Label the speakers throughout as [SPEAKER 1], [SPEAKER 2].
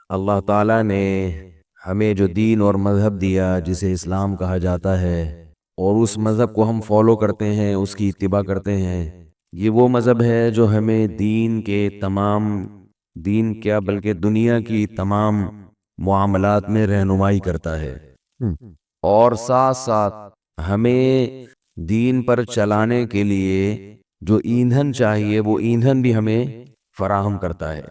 [SPEAKER 1] اللہ تعالیٰ نے ہمیں جو دین اور مذہب دیا جسے اسلام کہا جاتا ہے، اور اس مذہب کو ہم فالو کرتے ہیں، اس کی اتباع کرتے ہیں، یہ وہ مذہب ہے جو ہمیں دین کیا بلکہ دنیا کی تمام معاملات میں رہنمائی کرتا ہے، اور ساتھ ساتھ ہمیں دین پر چلانے کے لیے جو ایندھن چاہیے وہ ایندھن بھی ہمیں فراہم کرتا ہے۔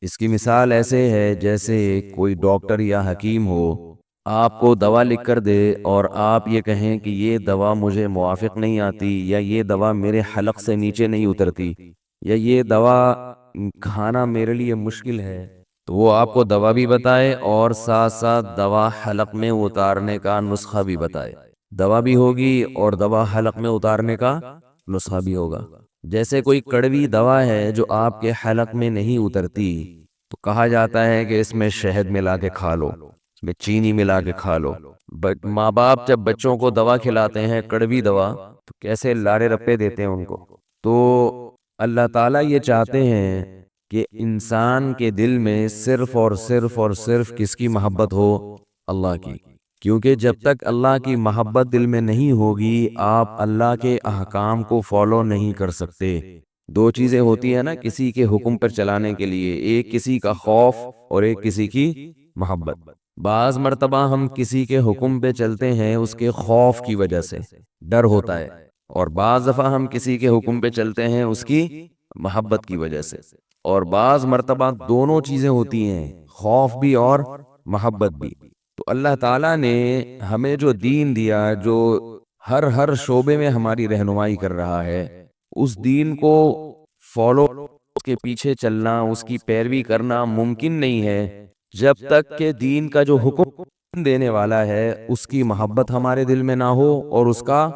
[SPEAKER 1] اس کی مثال ایسے ہے جیسے کوئی ڈاکٹر یا حکیم ہو، آپ کو دوا لکھ کر دے اور آپ یہ کہیں کہ یہ دوا مجھے موافق نہیں آتی، یا یہ دوا میرے حلق سے نیچے نہیں اترتی، یا یہ دوا کھانا میرے لیے مشکل ہے، تو وہ آپ کو دوا بھی بتائے اور ساتھ ساتھ دوا حلق میں اتارنے کا نسخہ بھی بتائے۔ دوا بھی ہوگی اور دوا حلق میں اتارنے کا نسخہ بھی ہوگا۔ جیسے کوئی کڑوی دوا ہے جو آپ کے حلق میں نہیں اترتی، تو کہا جاتا ہے کہ اس میں شہد ملا کے کھا لو، اس میں چینی ملا کے کھا لو۔ ماں باپ جب بچوں کو دوا کھلاتے ہیں کڑوی دوا، تو کیسے لارے رپے دیتے ہیں ان کو۔ تو اللہ تعالیٰ یہ چاہتے ہیں کہ انسان کے دل میں صرف اور صرف اور صرف کس کی محبت ہو؟ اللہ کی۔ کیونکہ جب تک اللہ کی محبت دل میں نہیں ہوگی، آپ اللہ کے احکام کو فالو نہیں کر سکتے۔ دو چیزیں ہوتی ہیں نا کسی کے حکم پر چلانے کے لیے، ایک کسی کا خوف اور ایک کسی کی محبت۔ بعض مرتبہ ہم کسی کے حکم پہ چلتے ہیں اس کے خوف کی وجہ سے، ڈر ہوتا ہے، اور بعض دفعہ ہم کسی کے حکم پہ چلتے ہیں اس کی محبت کی وجہ سے، اور بعض مرتبہ دونوں چیزیں ہوتی ہیں، خوف بھی اور محبت بھی۔ تو اللہ تعالیٰ نے ہمیں جو دین دیا، جو ہر شعبے میں ہماری رہنمائی کر رہا ہے، اس دین کو فالو، اس کے پیچھے چلنا، اس کی پیروی کرنا ممکن نہیں ہے جب تک کہ دین کا جو حکم دینے والا ہے اس کی محبت ہمارے دل میں نہ ہو اور اس کا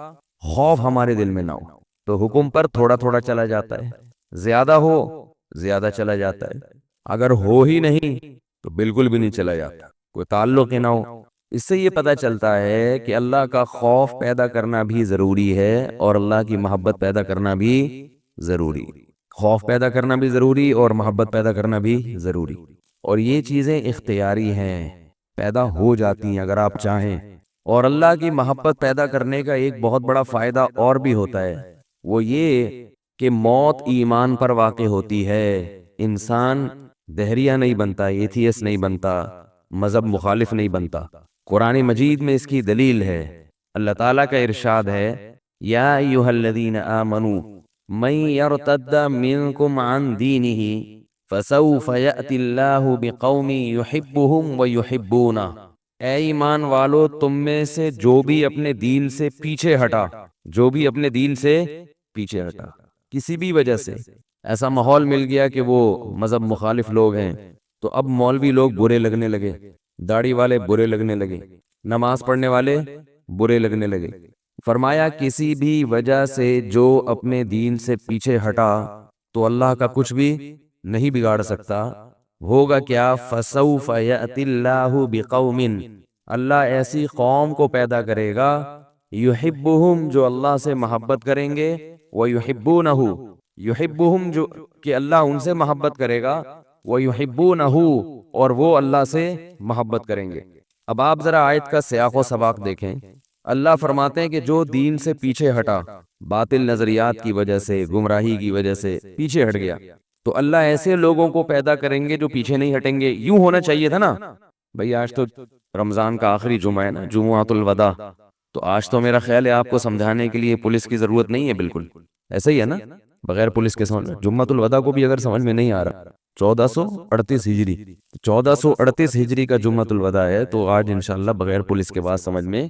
[SPEAKER 1] خوف ہمارے دل میں نہ ہو۔ تو حکم پر تھوڑا تھوڑا چلا جاتا ہے، زیادہ ہو زیادہ چلا جاتا ہے، اگر ہو ہی نہیں تو بالکل بھی نہیں چلا جاتا، کوئی تعلق ہی نہ ہو۔ اس سے یہ پتہ چلتا ہے کہ اللہ کا خوف پیدا کرنا بھی ضروری ہے اور اللہ کی محبت پیدا کرنا بھی ضروری۔ خوف پیدا کرنا بھی ضروری اور محبت پیدا کرنا بھی ضروری، اور یہ چیزیں اختیاری ہیں، پیدا ہو جاتی ہیں اگر آپ چاہیں۔ اور اللہ کی محبت پیدا کرنے کا ایک بہت بڑا فائدہ اور بھی ہوتا ہے، وہ یہ کہ موت ایمان پر واقع ہوتی ہے، انسان دہریہ نہیں بنتا، ایتھیس نہیں بنتا، مذہب مخالف نہیں بنتا۔ قرآن مجید میں اس کی دلیل ہے، اللہ تعالیٰ کا ارشاد ہے، یا ایھا الذین آمنوا من یرتد منکم عن دینہ فسوف یأتی اللہ بقوم یحبہم ویحبونہ۔ اے ایمان والو، تم میں سے جو بھی اپنے دین سے پیچھے ہٹا، جو بھی اپنے دین سے پیچھے ہٹا، کسی بھی وجہ سے ایسا ماحول مل گیا کہ وہ مذہب مخالف لوگ ہیں، تو اب مولوی لوگ برے لگنے لگے، داڑھی والے برے لگنے لگے، نماز پڑھنے والے برے لگنے لگے۔ فرمایا کسی بھی وجہ سے جو اپنے دین سے پیچھے ہٹا تو اللہ کا کچھ بھی نہیں بگاڑ سکتا۔ ہوگا کیا؟ فَسَوْفَ يَأْتِ اللَّهُ بِقَوْمٍ، اللہ ایسی قوم کو پیدا کرے گا، یحبہم، جو اللہ سے محبت کریں گے، وَيُحِبُّونَهُ، یحبہم، جو کہ اللہ ان سے محبت کرے گا، وَيُحِبُّونَهُ، اور وہ اللہ سے محبت کریں گے۔ اب آپ ذرا آیت کا سیاق و سباق دیکھیں۔ اللہ فرماتے ہیں کہ جو دین سے پیچھے ہٹا، باطل نظریات کی وجہ سے، گمراہی کی وجہ سے پیچھے ہٹ گیا، تو اللہ ایسے لوگوں کو پیدا کریں گے جو پیچھے نہیں ہٹیں گے۔ یوں ہونا چاہیے تھا نا بھئی، آج تو رمضان کا آخری جمعہ ہے نا، جمعۃ الوداع، تو آج تو میرا خیال ہے آپ کو سمجھانے کے لیے پولیس کی ضرورت نہیں ہے، بالکل ایسا ہی ہے نا، بغیر پولیس کے سمجھ جمعۃ الوداع کو بھی اگر سمجھ میں نہیں آ رہا، 1438 ہجری، 1438 ہجری کا جمعۃ الوداع ہے، تو آج انشاءاللہ بغیر پولیس کے بعد سمجھ میں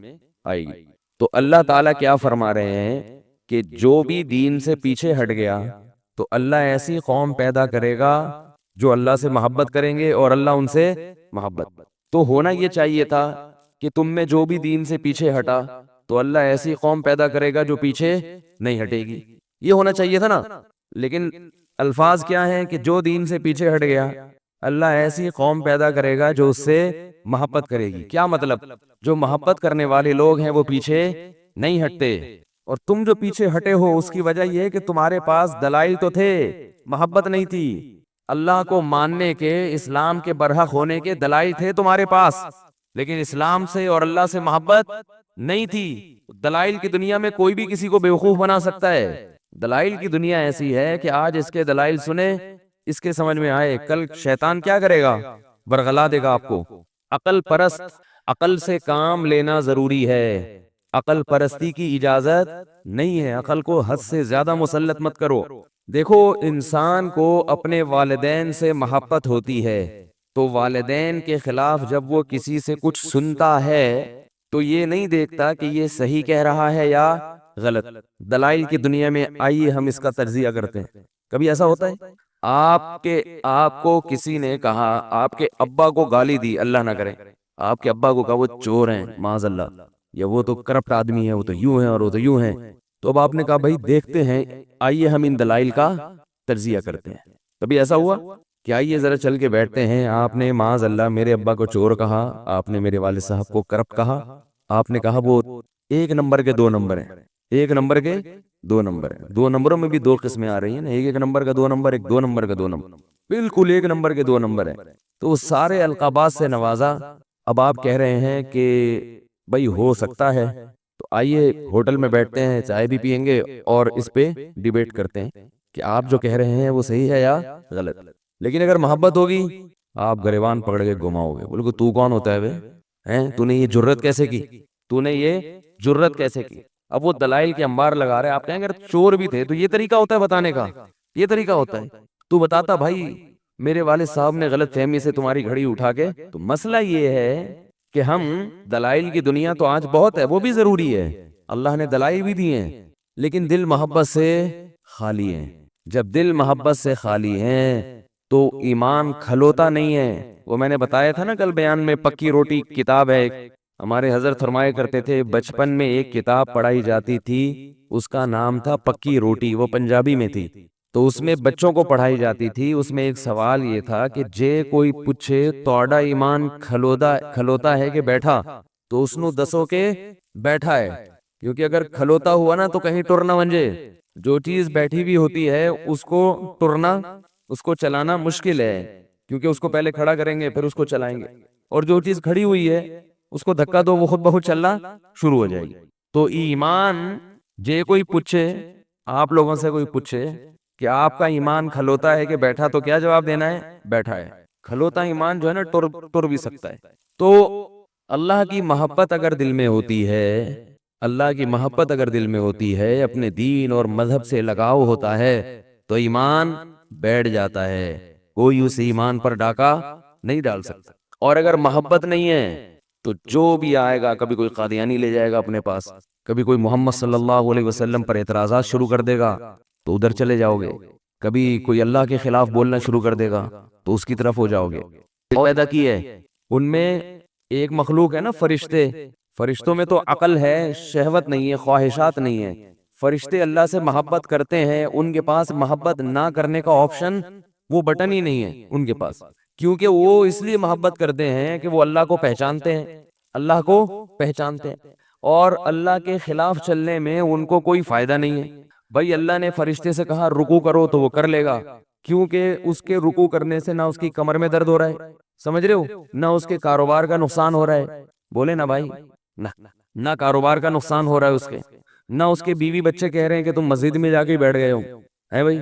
[SPEAKER 1] آئے گی۔ تو اللہ تعالیٰ کیا فرما رہے ہیں کہ جو بھی دین سے پیچھے ہٹ گیا تو اللہ ایسی قوم پیدا کرے گا جو اللہ سے محبت کریں گے اور اللہ ان سے محبت۔ تو ہونا یہ چاہیے تھا کہ تم میں جو بھی دین سے پیچھے ہٹا تو اللہ ایسی قوم پیدا کرے گا جو پیچھے نہیں ہٹے گی، یہ ہونا چاہیے تھا نا۔ لیکن الفاظ کیا ہیں کہ جو دین سے پیچھے ہٹ گیا اللہ ایسی قوم پیدا کرے گا جو اس سے محبت کرے گی۔ کیا مطلب؟ جو محبت کرنے والے لوگ ہیں وہ پیچھے نہیں ہٹتے، اور تم جو پیچھے ہٹے ہو اس کی وجہ یہ ہے کہ تمہارے پاس دلائل تو تھے، محبت نہیں تھی۔ اللہ کو ماننے کے، اسلام کے برحق ہونے کے دلائل تھے تمہارے پاس، لیکن اسلام سے اور اللہ سے محبت نہیں تھی۔ دلائل کی دنیا میں کوئی بھی کسی کو بیوقوف بنا سکتا ہے۔ دلائل کی دنیا ایسی ہے کہ آج اس کے دلائل سنے، اس کے سمجھ میں آئے، کل شیطان کیا کرے گا؟ برگلا دے گا آپ کو۔ عقل پرست، عقل سے کام لینا ضروری ہے، عقل پرستی کی اجازت نہیں ہے۔ عقل کو حد سے زیادہ مسلط مت کرو۔ دیکھو، انسان کو اپنے والدین سے محبت ہوتی ہے، تو والدین کے خلاف جب وہ کسی سے کچھ سنتا ہے تو یہ نہیں دیکھتا کہ یہ صحیح کہہ رہا ہے یا غلط۔ دلائل کی دنیا میں آئیے ہم اس کا تجزیہ کرتے ہیں۔ کبھی ایسا ہوتا ہے آپ کو کسی نے کہا، آپ کے ابا کو گالی دی، اللہ نہ کرے، آپ کے ابا کو کہا وہ چور ہیں معاذ اللہ، یا وہ تو کرپٹ آدمی ہے، وہ تو یوں ہے اور وہ تو یوں ہے، تو اب آپ نے کہا بھائی دیکھتے ہیں، آئیے ہم ان دلائل کا تجزیہ کرتے ہیں۔ کبھی ایسا ہوا کہ آئیے ذرا چل کے بیٹھتے ہیں، آپ نے معاذ اللہ میرے ابا کو چور کہا، آپ نے میرے والد صاحب کو کرپٹ کہا، آپ نے کہا وہ ایک نمبر کے دو نمبر ہیں، ایک نمبر کے دو نمبر ہیں، دو نمبروں میں بھی دو قسمیں آ رہی ہیں نا، ایک نمبر کا دو نمبر، ایک دو نمبر کا دو نمبر، بالکل ایک نمبر کے دو نمبر ہیں۔ تو اس سارے القابات سے نوازا، اب آپ کہہ رہے ہیں کہ بھائی ہو سکتا ہے، تو آئیے ہوٹل میں بیٹھتے ہیں، چائے بھی پئیں گے اور اس پہ ڈیبیٹ کرتے ہیں کہ آپ جو کہہ رہے ہیں وہ صحیح ہے یا غلط۔ لیکن اگر محبت ہوگی، آپ گریبان پکڑ کے گھماؤ گے، بولو کہ تو کون ہوتا ہے بے؟ تو نے یہ جرت کیسے کی؟ تو نے یہ جرت کیسے کی؟ اب وہ دلائل کے انبار لگا رہے، آپ کہیں گے اگر چور بھی تھے تو یہ طریقہ ہوتا ہے بتانے کا، یہ طریقہ ہوتا ہے؟ تو بتاتا بھائی میرے والد صاحب نے غلط فہمی سے تمہاری گھڑی اٹھا کے، تو مسئلہ یہ ہے کہ ہم دلائل کی دنیا تو آج بہت ہے، وہ بھی ضروری ہے، اللہ نے دلائل بھی دی ہیں، لیکن دل محبت سے خالی ہیں۔ جب دل محبت سے خالی ہیں تو ایمان کھلوتا نہیں ہے۔ وہ میں نے بتایا تھا نا کل بیان میں، پکی روٹی کتاب ہے، ہمارے حضرت فرمایا کرتے تھے بچپن میں ایک کتاب پڑھائی جاتی تھی، اس کا نام تھا پکی روٹی، وہ پنجابی میں تھی، تو اس میں بچوں کو پڑھائی جاتی تھی۔ اس میں ایک سوال یہ تھا کہ جے کوئی پوچھے توڑا ایمان کھلوتا ہے کہ بیٹھا، تو اس نو دسو کہ بیٹھا ہے، کیونکہ اگر کھلوتا ہوا نا تو کہیں ٹر نہ ونجے۔ جو چیز بیٹھی بھی ہوتی ہے اس کو ٹرنا، اس کو چلانا مشکل ہے، کیونکہ اس کو پہلے کھڑا کریں گے پھر اس کو چلائیں گے، اور جو چیز کھڑی ہوئی ہے اس کو دھکا دو وہ خود بخود چلنا شروع ہو جائے گی۔ تو ایمان جے کوئی پوچھے، آپ لوگوں سے کوئی پوچھے کہ آپ کا ایمان کھلوتا ہے کہ بیٹھا، تو کیا جواب دینا ہے؟ بیٹھا ہے۔ کھلوتا ایمان جو ہے نا ٹر بھی سکتا ہے۔ تو اللہ کی محبت اگر دل میں ہوتی ہے، اللہ کی محبت اگر دل میں ہوتی ہے، اپنے دین اور مذہب سے لگاؤ ہوتا ہے، تو ایمان بیٹھ جاتا ہے، کوئی اس ایمان پر ڈاکہ نہیں ڈال سکتا۔ اور اگر محبت نہیں ہے تو جو بھی آئے گا، کبھی کوئی قادیانی لے جائے گا اپنے پاس، کبھی کوئی محمد صلی اللہ علیہ وسلم پر اعتراضات شروع کر دے گا تو ادھر چلے جاؤ گے، کبھی کوئی اللہ کے خلاف بولنا شروع کر دے گا تو اس کی طرف ہو جاؤ گے۔ پیدا کی ہے ان میں ایک مخلوق ہے نا، فرشتے، فرشتوں میں تو عقل ہے، شہوت نہیں ہے، خواہشات نہیں ہے۔ فرشتے اللہ سے محبت کرتے ہیں، ان کے پاس محبت نہ کرنے کا آپشن، وہ بٹن ہی نہیں ہے ان کے پاس، کیونکہ وہ اس لیے محبت کرتے ہیں کہ وہ اللہ کو پہچانتے ہیں، اللہ کو پہچانتے ہیں، اور اللہ کے خلاف چلنے میں ان کو کوئی فائدہ نہیں ہے۔ بھائی اللہ نے فرشتے سے کہا رکوع کرو تو وہ کر لے گا، کیونکہ اس کے رکوع کرنے سے نہ اس کی کمر میں درد ہو رہا ہے، سمجھ رہے ہو، نہ اس کے کاروبار کا نقصان ہو رہا ہے، بولے نا بھائی، نہ کاروبار کا نقصان ہو رہا ہے اس کے، نہ اس کے بیوی بچے کہہ رہے ہیں کہ تم مسجد میں جا کے بیٹھ گئے ہو، ہے بھائی؟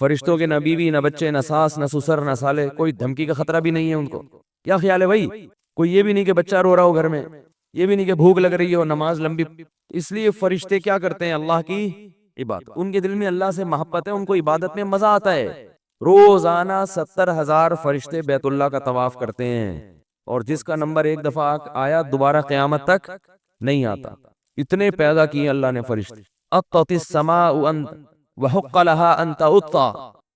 [SPEAKER 1] فرشتوں کے نہ بیوی نہ بچے نہ ساس نہ سسر نہ سالے، کوئی دھمکی کا خطرہ بھی نہیں ہے ان کو۔ کیا خیال ہے بھائی؟ کوئی یہ بھی نہیں کہ بچہ رو رہا ہو گھر میں، یہ بھی نہیں کہ بھوک لگ رہی ہو، نماز لمبی، اس لیے فرشتے کیا کرتے ہیں؟ اللہ کی عبادت، ان کے دل میں اللہ سے محبت ہے، ان کو عبادت میں مزہ آتا ہے۔ روزانہ 70,000 فرشتے بیت اللہ کا طواف کرتے ہیں، اور جس کا نمبر ایک دفعہ آیا دوبارہ قیامت تک نہیں آتا، اتنے پیدا کیے اللہ نے فرشتے۔ اطت السماء وحق لها ان تطا،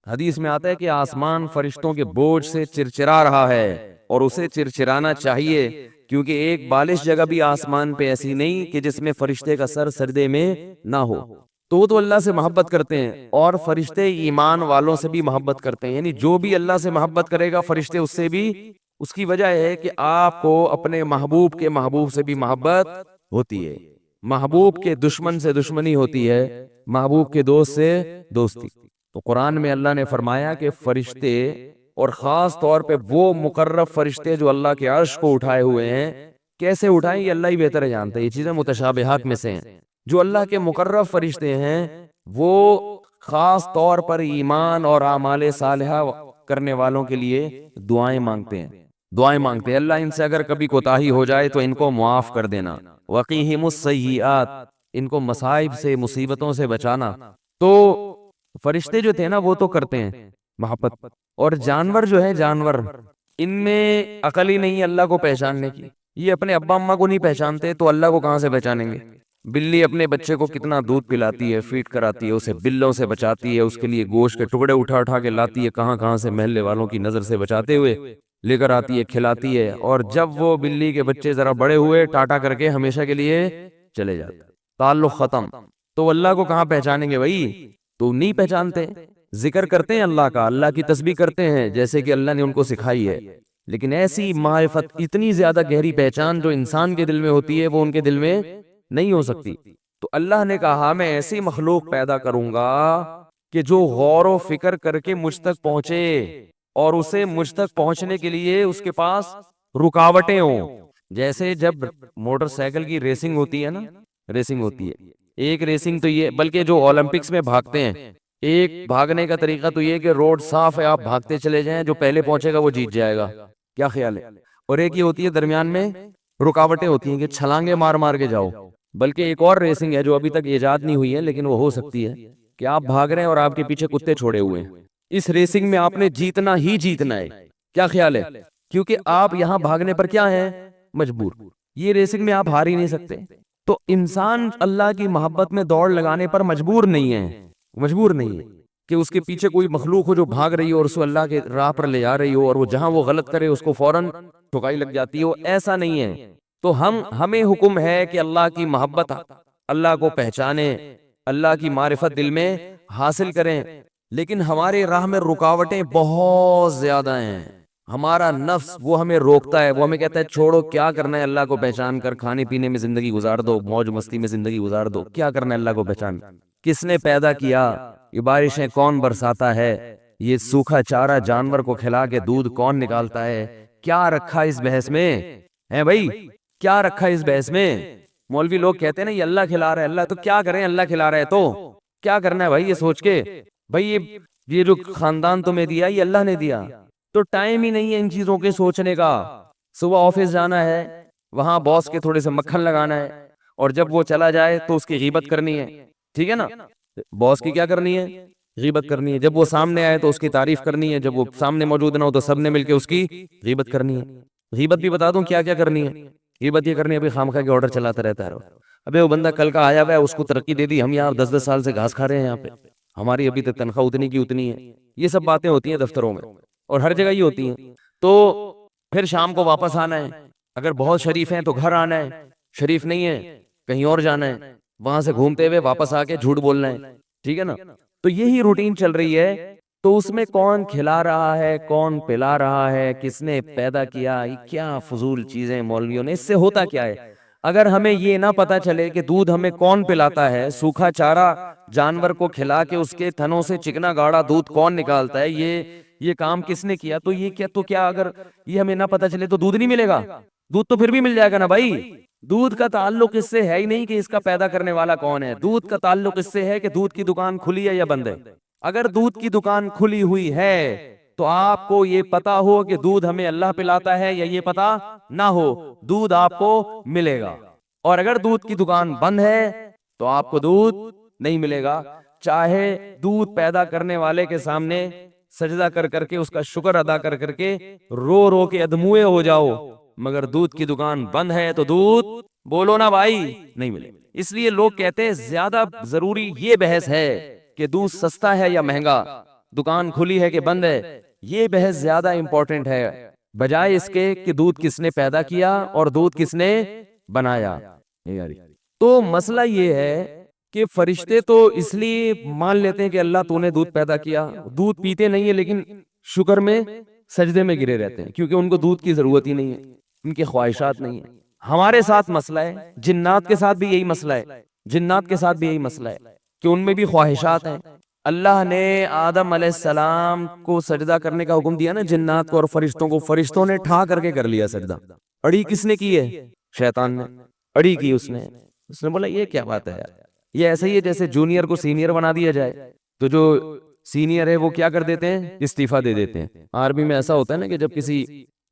[SPEAKER 1] حدیث میں آتا ہے کہ آسمان فرشتوں کے بوجھ سے چرچرا رہا ہے، اور اسے چرچرانا چاہیے، کیونکہ ایک بالش جگہ بھی آسمان پہ ایسی نہیں کہ جس میں فرشتے کا سر سجدے میں نہ ہو۔ تو وہ تو اللہ سے محبت کرتے ہیں، اور فرشتے ایمان والوں سے بھی محبت کرتے ہیں، یعنی جو بھی اللہ سے محبت کرے گا فرشتے اس سے بھی، اس کی وجہ ہے کہ آپ کو اپنے محبوب کے محبوب سے بھی محبت ہوتی ہے، محبوب کے دشمن سے دشمنی ہوتی ہے، محبوب کے دوست سے دوستی۔ تو قرآن میں اللہ نے فرمایا کہ فرشتے اور خاص طور پہ وہ مقرب فرشتے جو اللہ کے عرش کو اٹھائے ہوئے ہیں، کیسے اٹھائیں یہ اللہ ہی بہتر جانتا ہے، یہ چیزیں متشابہات میں سے ہیں۔ جو اللہ کے مقرب فرشتے ہیں وہ خاص طور پر ایمان اور اعمال صالحہ کرنے والوں کے لیے دعائیں مانگتے ہیں، دعائیں مانگتے ہیں، اللہ ان سے اگر کبھی کوتاہی ہو جائے تو ان کو معاف کر دینا، وقیہم السیئات، ان کو مصائب سے مصیبتوں سے بچانا۔ تو فرشتے جو تھے نا وہ تو کرتے ہیں محبت، اور جانور جو ہے، جانور ان میں عقل ہی نہیں اللہ کو پہچاننے کی، یہ اپنے ابا اماں کو نہیں پہچانتے تو اللہ کو کہاں سے پہچانیں گے؟ بلی اپنے بچے کو کتنا دودھ پلاتی ہے، فیڈ کراتی ہے، اسے بلوں سے بچاتی ہے، اس کے لیے گوشت کے ٹکڑے اٹھا اٹھا کے لاتی ہے، کہاں کہاں سے محلے والوں کی نظر سے بچاتے ہوئے لے کر آتی ہے، کھلاتی ہے، اور جب وہ بلی کے بچے ذرا بڑے ہوئے ٹاٹا کر کے ہمیشہ کے لیے چلے جاتے، تعلق ختم۔ تو اللہ کو کہاں پہچانیں گے بھائی؟ تو نہیں پہچانتے، ذکر کرتے ہیں اللہ کا، اللہ کی تسبیح کرتے ہیں جیسے کہ اللہ نے ان کو سکھائی ہے، لیکن ایسی معرفت، اتنی زیادہ گہری پہچان جو انسان کے دل میں ہوتی ہے وہ ان کے دل میں نہیں ہو سکتی۔ تو اللہ نے کہا میں ایسی مخلوق پیدا کروں گا کہ جو غور و فکر کر کے مجھ تک پہنچے، اور اسے مجھ تک پہنچنے کے لیے اس کے پاس رکاوٹیں ہوں۔ جیسے جب موٹر سائیکل کی ریسنگ ہوتی ہے نا، ریسنگ ہوتی ہے، ایک ریسنگ تو یہ، بلکہ جو اولمپکس میں بھاگتے ہیں، ایک بھاگنے کا طریقہ تو یہ کہ روڈ صاف ہے، آپ بھاگتے چلے جائیں، جو پہلے پہنچے گا وہ جیت جائے گا، کیا خیال ہے؟ اور ایک یہ ہوتی ہے درمیان میں رکاوٹیں ہوتی ہیں کہ چھلانگے مار مار کے جاؤ۔ بلکہ ایک اور ریسنگ ہے جو ابھی تک ایجاد نہیں ہوئی ہے لیکن وہ ہو سکتی ہے، کہ آپ بھاگ رہے ہیں اور آپ کے پیچھے کتے چھوڑے ہوئے ہیں، اس ریسنگ میں آپ نے جیتنا ہی جیتنا ہے، کیا خیال ہے؟ کیونکہ آپ یہاں بھاگنے پر کیا ہیں؟ مجبور، یہ ریسنگ میں آپ ہار ہی نہیں سکتے۔ تو انسان اللہ کی محبت میں دوڑ لگانے پر مجبور نہیں ہے، مجبور نہیں ہے کہ اس کے پیچھے کوئی مخلوق ہو جو بھاگ رہی ہو اور اس کو اللہ کے راہ پر لے جا رہی ہو، اور وہ جہاں وہ غلط کرے اس کو فوراً ٹھکائی لگ جاتی ہو، ایسا نہیں ہے۔ تو ہمیں حکم ہے کہ اللہ کی محبت، اللہ کو پہچانیں، اللہ کی معرفت دل میں حاصل کریں، لیکن ہمارے راہ میں رکاوٹیں بہت زیادہ ہیں۔ ہمارا نفس وہ ہمیں روکتا ہے، وہ ہمیں کہتا ہے چھوڑو، کیا کرنا ہے اللہ کو پہچان کر، کھانے پینے میں زندگی گزار دو، موج مستی میں زندگی گزار دو، کیا کرنا ہے اللہ کو پہچان؟ کس نے پیدا کیا؟ یہ بارشیں کون برساتا ہے؟ یہ سوکھا چارہ جانور کو کھلا کے دودھ کون نکالتا ہے؟ کیا رکھا اس بحث میں ہے بھائی؟ کیا رکھا اس بحث میں؟ مولوی لوگ کہتے ہیں نا یہ اللہ کھلا رہا ہے، اللہ تو کیا کریں، اللہ کھلا رہا ہے تو کیا کرنا ہے بھائی؟ یہ سوچ کے بھائی یہ جو خاندان تمہیں دیا یہ اللہ نے دیا، تو ٹائم ہی نہیں ہے ان چیزوں کے سوچنے کا۔ صبح آفس جانا ہے، وہاں باس کے تھوڑے سے مکھن لگانا ہے، اور جب وہ چلا جائے تو اس کی غیبت کرنی ہے، ٹھیک ہے نا؟ باس کی کیا کرنی ہے؟ غیبت کرنی ہے۔ جب وہ سامنے آئے تو اس کی تعریف کرنی ہے، جب وہ سامنے موجود نہ ہو تو سب نے مل کے اس کی غیبت کرنی ہے۔ غیبت بھی بتا دوں کیا کیا کرنی ہے؟ غیبت یہ کرنی ہے ابھی خامخواہ کے آرڈر چلاتا رہتا ہے، ابے وہ بندہ کل کا آیا ہوا ہے، اس کو ترقی دے دی، ہم یہاں 10 سال سے گھاس کھا رہے ہیں، یہاں پہ ہماری ابھی تک تنخواہ اتنی کی اتنی ہے۔ یہ سب باتیں ہوتی ہیں دفتروں میں اور ہر جگہ یہ ہوتی ہیں۔ تو پھر شام کو واپس آنا ہے، اگر بہت شریف ہیں تو گھر آنا ہے، شریف نہیں ہے کہیں اور جانا ہے، وہاں سے گھومتے ہوئے واپس آ کے جھوٹ بولنا ہے، ٹھیک ہے نا؟ تو یہی روٹین چل رہی ہے۔ تو اس میں کون کھلا رہا ہے، کون پلا رہا ہے، کس نے پیدا کیا، یہ کیا فضول چیزیں مولویوں نے، اس سے ہوتا کیا ہے؟ اگر ہمیں یہ نہ پتا چلے کہ دودھ ہمیں کون پلاتا ہے، سوکھا چارہ جانور کو کھلا کے اس کے تھنوں سے چکنا گاڑا دودھ کون نکالتا ہے، یہ کام کس نے کیا، تو یہ کیا، تو کیا اگر یہ ہمیں نہ پتا چلے تو دودھ نہیں ملے گا؟ دودھ تو پھر بھی مل جائے گا نا بھائی۔ دودھ کا تعلق اس سے ہے ہی نہیں کہ اس کا پیدا کرنے والا کون ہے، دودھ کا تعلق اس سے ہے کہ دودھ کی دکان کھلی ہے یا بند ہے۔ اگر دودھ کی دکان کھلی ہوئی ہے تو آپ کو یہ پتا ہو کہ دودھ ہمیں اللہ پلاتا ہے، یا یہ پتا نہ ہو، دودھ آپ کو ملے گا۔ اور اگر دودھ کی دکان بند ہے تو آپ کو دودھ نہیں ملے گا، چاہے دودھ پیدا کرنے والے کے سامنے سجدہ کر کر کے، اس کا شکر ادا کر کر کے رو رو کے ادموئے ہو جاؤ، مگر دودھ کی دکان بند ہے تو دودھ بولو نا بھائی نہیں ملے۔ اس لیے لوگ کہتے ہیں زیادہ ضروری یہ بحث ہے کہ دودھ سستا ہے یا مہنگا، دکان کھلی ہے کہ بند ہے، یہ بحث زیادہ امپورٹنٹ ہے بجائے اس کے کہ دودھ کس نے پیدا کیا اور دودھ کس نے بنایا۔ تو مسئلہ یہ ہے کہ فرشتے تو اس لیے مان لیتے ہیں کہ اللہ تو نے دودھ پیدا کیا، دودھ پیتے نہیں ہے لیکن شکر میں سجدے میں گرے رہتے ہیں، کیونکہ ان کو دودھ کی ضرورت ہی نہیں ہے، ان کی خواہشات نہیں ہیں۔ ہمارے ساتھ مسئلہ ہے، جنات کے ساتھ بھی یہی مسئلہ ہے، جنات کے ساتھ بھی یہی مسئلہ ہے کہ ان میں بھی خواہشات ہیں۔ اللہ نے آدم علیہ السلام کو سجدہ کرنے کا حکم دیا نا جنات کو اور فرشتوں کو، فرشتوں نے ٹھا کر کے کر لیا سجدہ. اڑی کس نے کی ہے؟ شیطان نے اڑی کی. اس نے بولا یہ کیا بات ہے یار، یہ ایسا ہی ہے جیسے جونیئر کو سینئر بنا دیا جائے تو جو سینئر ہے وہ کیا کر دیتے ہیں؟ استعفیٰ دے دیتے ہیں. آرمی میں ایسا ہوتا ہے نا کہ جب کسی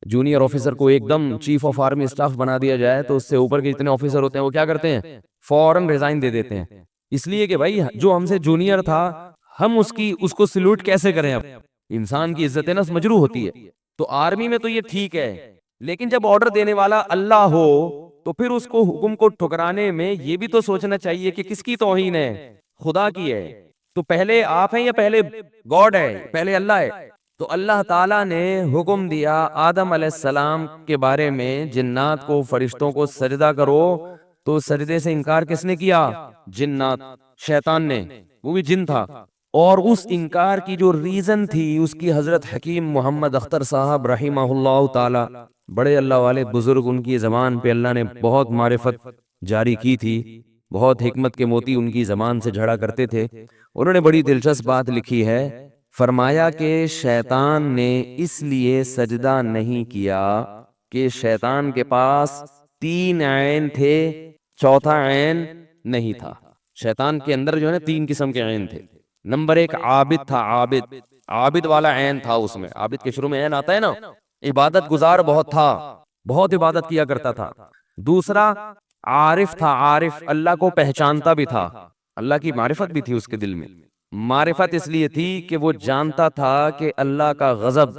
[SPEAKER 1] جونیئر آفیسر کو ایک دم چیف آف آرمی اسٹاف بنا دیا جائے تو اس سے اوپر کے جتنے آفیسر ہوتے ہیں وہ کیا کرتے ہیں؟ فوراً ریزائن دے دیتے ہیں. اس لیے کہ بھائی جو ہم سے جونیئر تھا ہم اس کو سلوٹ کیسے کریں؟ اب انسان کی عزت نفس مجروح ہوتی ہے. تو آرمی میں تو یہ ٹھیک ہے، لیکن جب آرڈر دینے والا اللہ ہو تو پھر اس کو حکم کو ٹھکرانے میں یہ بھی تو سوچنا چاہیے کہ کس کی توہین ہے؟ خدا کی ہے. تو پہلے آپ ہیں یا پہلے گاڈ ہے؟ پہلے اللہ ہے. تو اللہ تعالیٰ نے حکم دیا آدم علیہ السلام کے بارے میں جنات کو، فرشتوں کو سجدہ کرو، تو سجدے سے انکار کس نے کیا؟ جنات، شیطان نے، وہ بھی جن تھا. اور اس انکار کی جو ریزن تھی اس کی حضرت حکیم محمد اختر صاحب رحمہ اللہ تعالی، بڑے اللہ والے بزرگ، ان کی زبان پہ اللہ نے بہت معرفت جاری کی تھی، بہت حکمت کے موتی ان کی زبان سے جھڑا کرتے تھے. انہوں نے بڑی دلچسپ بات لکھی ہے. فرمایا کہ شیطان نے اس لیے سجدہ نہیں کیا کہ شیطان کے پاس 3 عین تھے، چوتھا عین نہیں تھا. شیطان کے اندر جو ہے نا 3 قسم کے عین تھے. نمبر 1 عابد تھا، عابد والا عین تھا. اس میں عابد کے شروع میں عین آتا ہے نا، عبادت گزار بہت تھا، بہت عبادت کیا کرتا تھا. دوسرا عارف تھا، عارف اللہ کو پہچانتا بھی تھا، اللہ کی معرفت بھی تھی اس کے دل میں. معرفت اس لیے تھی کہ وہ جانتا تھا کہ اللہ کا غضب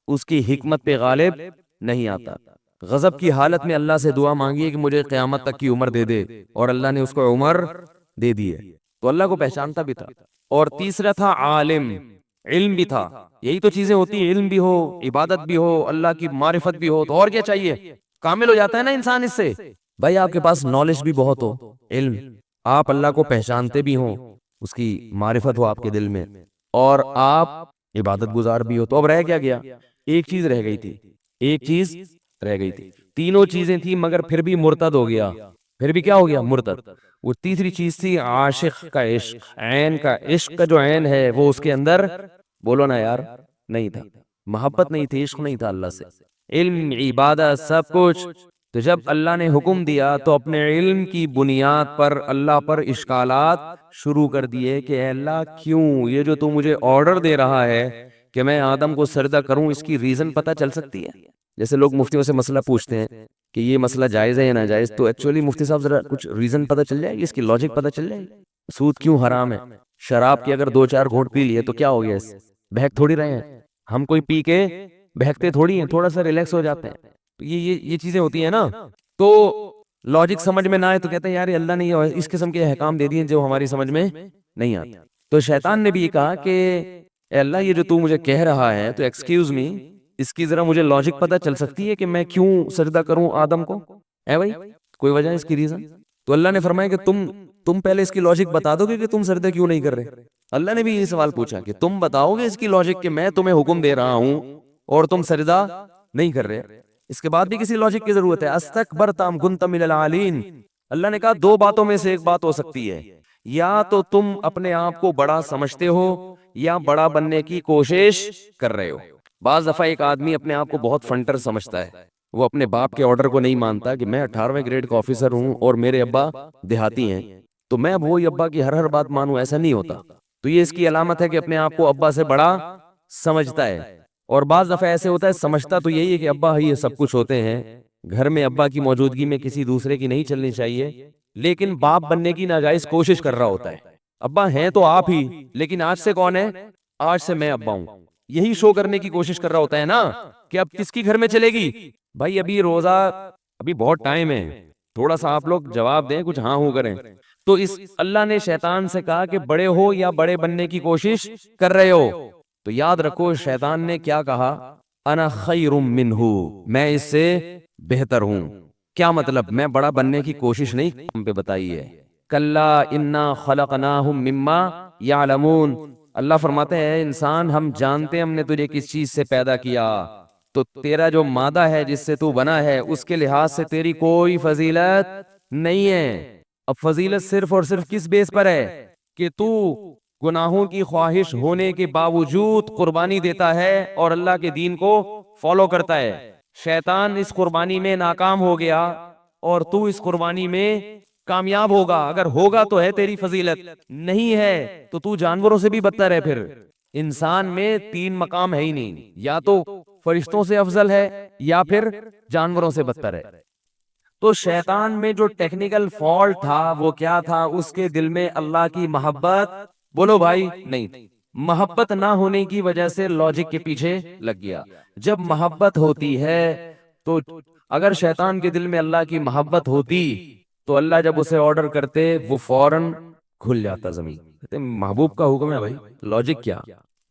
[SPEAKER 1] اس کی حکمت پہ غالب نہیں آتا. غضب کی حالت میں اللہ سے دعا مانگی کہ مجھے قیامت تک کی عمر دے دے، اور اللہ نے اس کو عمر دے دی ہے. تو اللہ کو پہچانتا بھی تھا. اور تیسرا تھا عالم، علم بھی تھا. یہی تو چیزیں ہوتی ہیں، علم بھی ہو، عبادت بھی ہو، اللہ کی معرفت بھی ہو، تو اور کیا چاہیے؟ کامل ہو جاتا ہے نا انسان اس سے. بھائی آپ کے پاس نالج بھی بہت ہو، علم، آپ اللہ کو پہچانتے بھی ہوں، اس کی معرفت ہو آپ کے دل میں، اور آپ عبادت گزار بھی ہو، تو اب رہ کیا گیا؟ ایک چیز رہ گئی تھی، ایک چیز رہ گئی تھی. تینوں چیزیں تھیں مگر پھر بھی مرتد ہو گیا. پھر بھی کیا ہو گیا؟ مرتد. وہ تیسری چیز تھی عاشق کا عشق، عین کا عشق کا جو عین ہے وہ اس کے اندر، بولو نا یار، نہیں تھا. محبت نہیں تھی، عشق نہیں تھا اللہ سے. علم، عبادت، سب کچھ. تو جب اللہ نے حکم دیا تو اپنے علم کی بنیاد پر اللہ پر اشکالات شروع کر دیے کہ اے اللہ کیوں یہ جو تو مجھے آرڈر دے رہا ہے کہ میں آدم کو سجدہ کروں، اس کی ریزن پتہ چل سکتی ہے؟ جیسے لوگ مفتیوں سے مسئلہ پوچھتے ہیں کہ یہ مسئلہ جائز ہے یا ناجائز، تو ایکچولی مفتی صاحب ذرا کچھ ریزن پتہ چل جائے گی، اس کی لاجک پتہ چل جائے گی. سود کیوں حرام ہے؟ شراب کی اگر 2-4 گھونٹ پی لیے تو کیا ہو گیا؟ اس بہک تھوڑی رہے ہیں ہم، کوئی پی کے بہکتے تھوڑی ہیں، تھوڑا سا ریلیکس ہو جاتے ہیں. تو یہ چیزیں ہوتی ہیں نا. تو لاجک سمجھ میں نہ آئے تو کہتے ہیں یار اللہ نے یہ اس قسم کے احکام دے دیے جو ہماری سمجھ میں نہیں آتے. تو شیطان نے بھی یہ کہا کہ اے اللہ یہ جو تو مجھے کہہ رہا ہے تو ایکسکیوز می، اس کی ذرا مجھے لاجک پتہ چل سکتی ہے کہ میں کیوں سجدہ کروں آدم کو؟ اے بھائی کوئی وجہ اس کی ریزن؟ تو اللہ نے فرمایا کہ تم پہلے اس کی لاجک بتا دو گے کہ تم سجدہ کیوں نہیں کر رہے. اللہ نے بھی یہ سوال پوچھا کہ تم بتاؤ گے اس کی لاجک کہ میں تمہیں حکم دے رہا ہوں اور تم سجدہ نہیں کر رہے. اس کے بعد بھی کسی لاجک کی ضرورت ہے. استکبرت ام کنت من العالین. اللہ نے کہا 2 باتوں میں سے ایک بات ہو سکتی ہے، یا تو تم اپنے آپ کو بڑا سمجھتے ہو یا بڑا بننے کی کوشش کر رہے ہو. بعض دفعہ ایک آدمی اپنے آپ کو بہت فنٹر سمجھتا ہے، وہ اپنے باپ کے آرڈر کو نہیں مانتا کہ میں 18ویں گریڈ کا آفیسر ہوں اور میرے ابا دیہاتی ہیں تو میں اب وہی ابا کی ہر بات مانوں. ایسا نہیں ہوتا. تو یہ اس کی علامت ہے کہ اپنے آپ کو ابا سے بڑا سمجھتا ہے. اور بعض دفعہ ایسے ہوتا ہے سمجھتا تو یہی ہے کہ ابا ہی یہ سب کچھ ہوتے ہیں، گھر میں ابا کی موجودگی میں کسی دوسرے کی نہیں چلنی چاہیے، لیکن باپ بننے کی ناجائز کوشش کر رہا ہوتا ہے. ابا ہیں تو آپ ہی، لیکن آج سے کون ہے؟ آج سے میں ابا ہوں. یہی شو کرنے کی کوشش کر رہا ہوتا ہے نا کہ اب کس کی گھر میں چلے گی؟ بھائی ابھی روزہ، ابھی بہت ٹائم ہے، تھوڑا سا آپ لوگ جواب دیں، کچھ ہاں ہوں کریں. تو اس اللہ نے شیطان سے کہا کہ بڑے ہو یا بڑے بننے کی کوشش کر رہے ہو. تو یاد رکھو شیطان نے کیا کہا؟ انا خیر منہ، میں اس سے بہتر ہوں. کیا مطلب؟ میں بڑا بننے کی کوشش نہیں ہم پہ بتائی ہے. کلا انا خلقناہم مما یعلمون. اللہ فرماتے ہیں انسان ہم جانتے ہیں ہم نے تجھے کس چیز سے پیدا کیا، تو تیرا جو مادہ ہے جس سے تو بنا ہے اس کے لحاظ سے تیری کوئی فضیلت نہیں ہے. اب فضیلت صرف اور صرف کس بیس پر ہے؟ کہ تو گناہوں کی خواہش ہونے کے باوجود قربانی دیتا ہے اور اللہ کے دین کو فالو کرتا ہے. شیطان اس قربانی میں ناکام ہو گیا اور تو اس قربانی میں کامیاب ہوگا. اگر ہوگا تو ہے تیری فضیلت، نہیں ہے تو جانوروں سے بھی بدتر ہے. پھر انسان میں 3 مقام ہے ہی نہیں، یا تو فرشتوں سے افضل ہے یا پھر جانوروں سے بدتر ہے. تو شیطان میں جو ٹیکنیکل فالٹ تھا وہ کیا تھا؟ اس کے دل میں اللہ کی محبت، بولو بھائی، نہیں تھی. محبت نہ ہونے کی وجہ سے لاجک کے پیچھے لگ گیا. جب محبت ہوتی ہے تو اگر شیطان کے دل میں اللہ کی محبت ہوتی تو اللہ جب اسے آرڈر کرتے وہ فوراً کھل جاتا زمین. کہتے ہیں محبوب کا حکم ہے بھائی، لاجک کیا،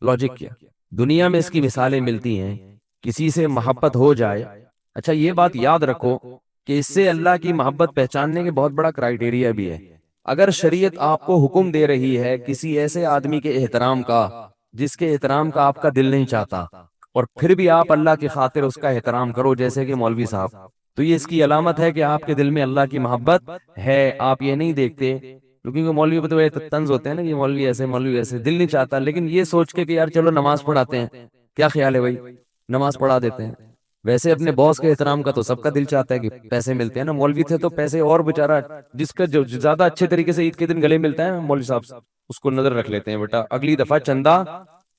[SPEAKER 1] لاجک کیا. دنیا میں اس کی مثالیں ملتی ہیں. کسی سے محبت ہو جائے، اچھا یہ بات یاد رکھو کہ اس سے اللہ کی محبت پہچاننے کے بہت بڑا کرائیٹیریا بھی ہے. اگر شریعت آپ کو حکم دے رہی ہے کسی ایسے آدمی کے احترام کا جس کے احترام کا آپ کا دل نہیں چاہتا، اور پھر بھی آپ اللہ کی خاطر اس کا احترام کرو جیسے کہ مولوی صاحب، تو یہ اس کی علامت ہے کہ آپ کے دل میں اللہ کی محبت ہے. آپ یہ نہیں دیکھتے کیونکہ مولوی تو طنز ہوتے ہیں نا، یہ مولوی ایسے مولوی ایسے، دل نہیں چاہتا، لیکن یہ سوچ کے کہ یار چلو نماز پڑھاتے ہیں، کیا خیال ہے بھائی، نماز پڑھا دیتے ہیں. ویسے اپنے باس کے احترام کا تو سب کا دل چاہتا ہے کہ پیسے ملتے ہیں نا. مولوی تھے تو پیسے، اور بیچارہ جس کا جو زیادہ اچھے طریقے سے عید کے دن گلے ملتا ہے مولوی صاحب سے، اس کو نظر رکھ لیتے ہیں، بیٹا اگلی دفعہ چندہ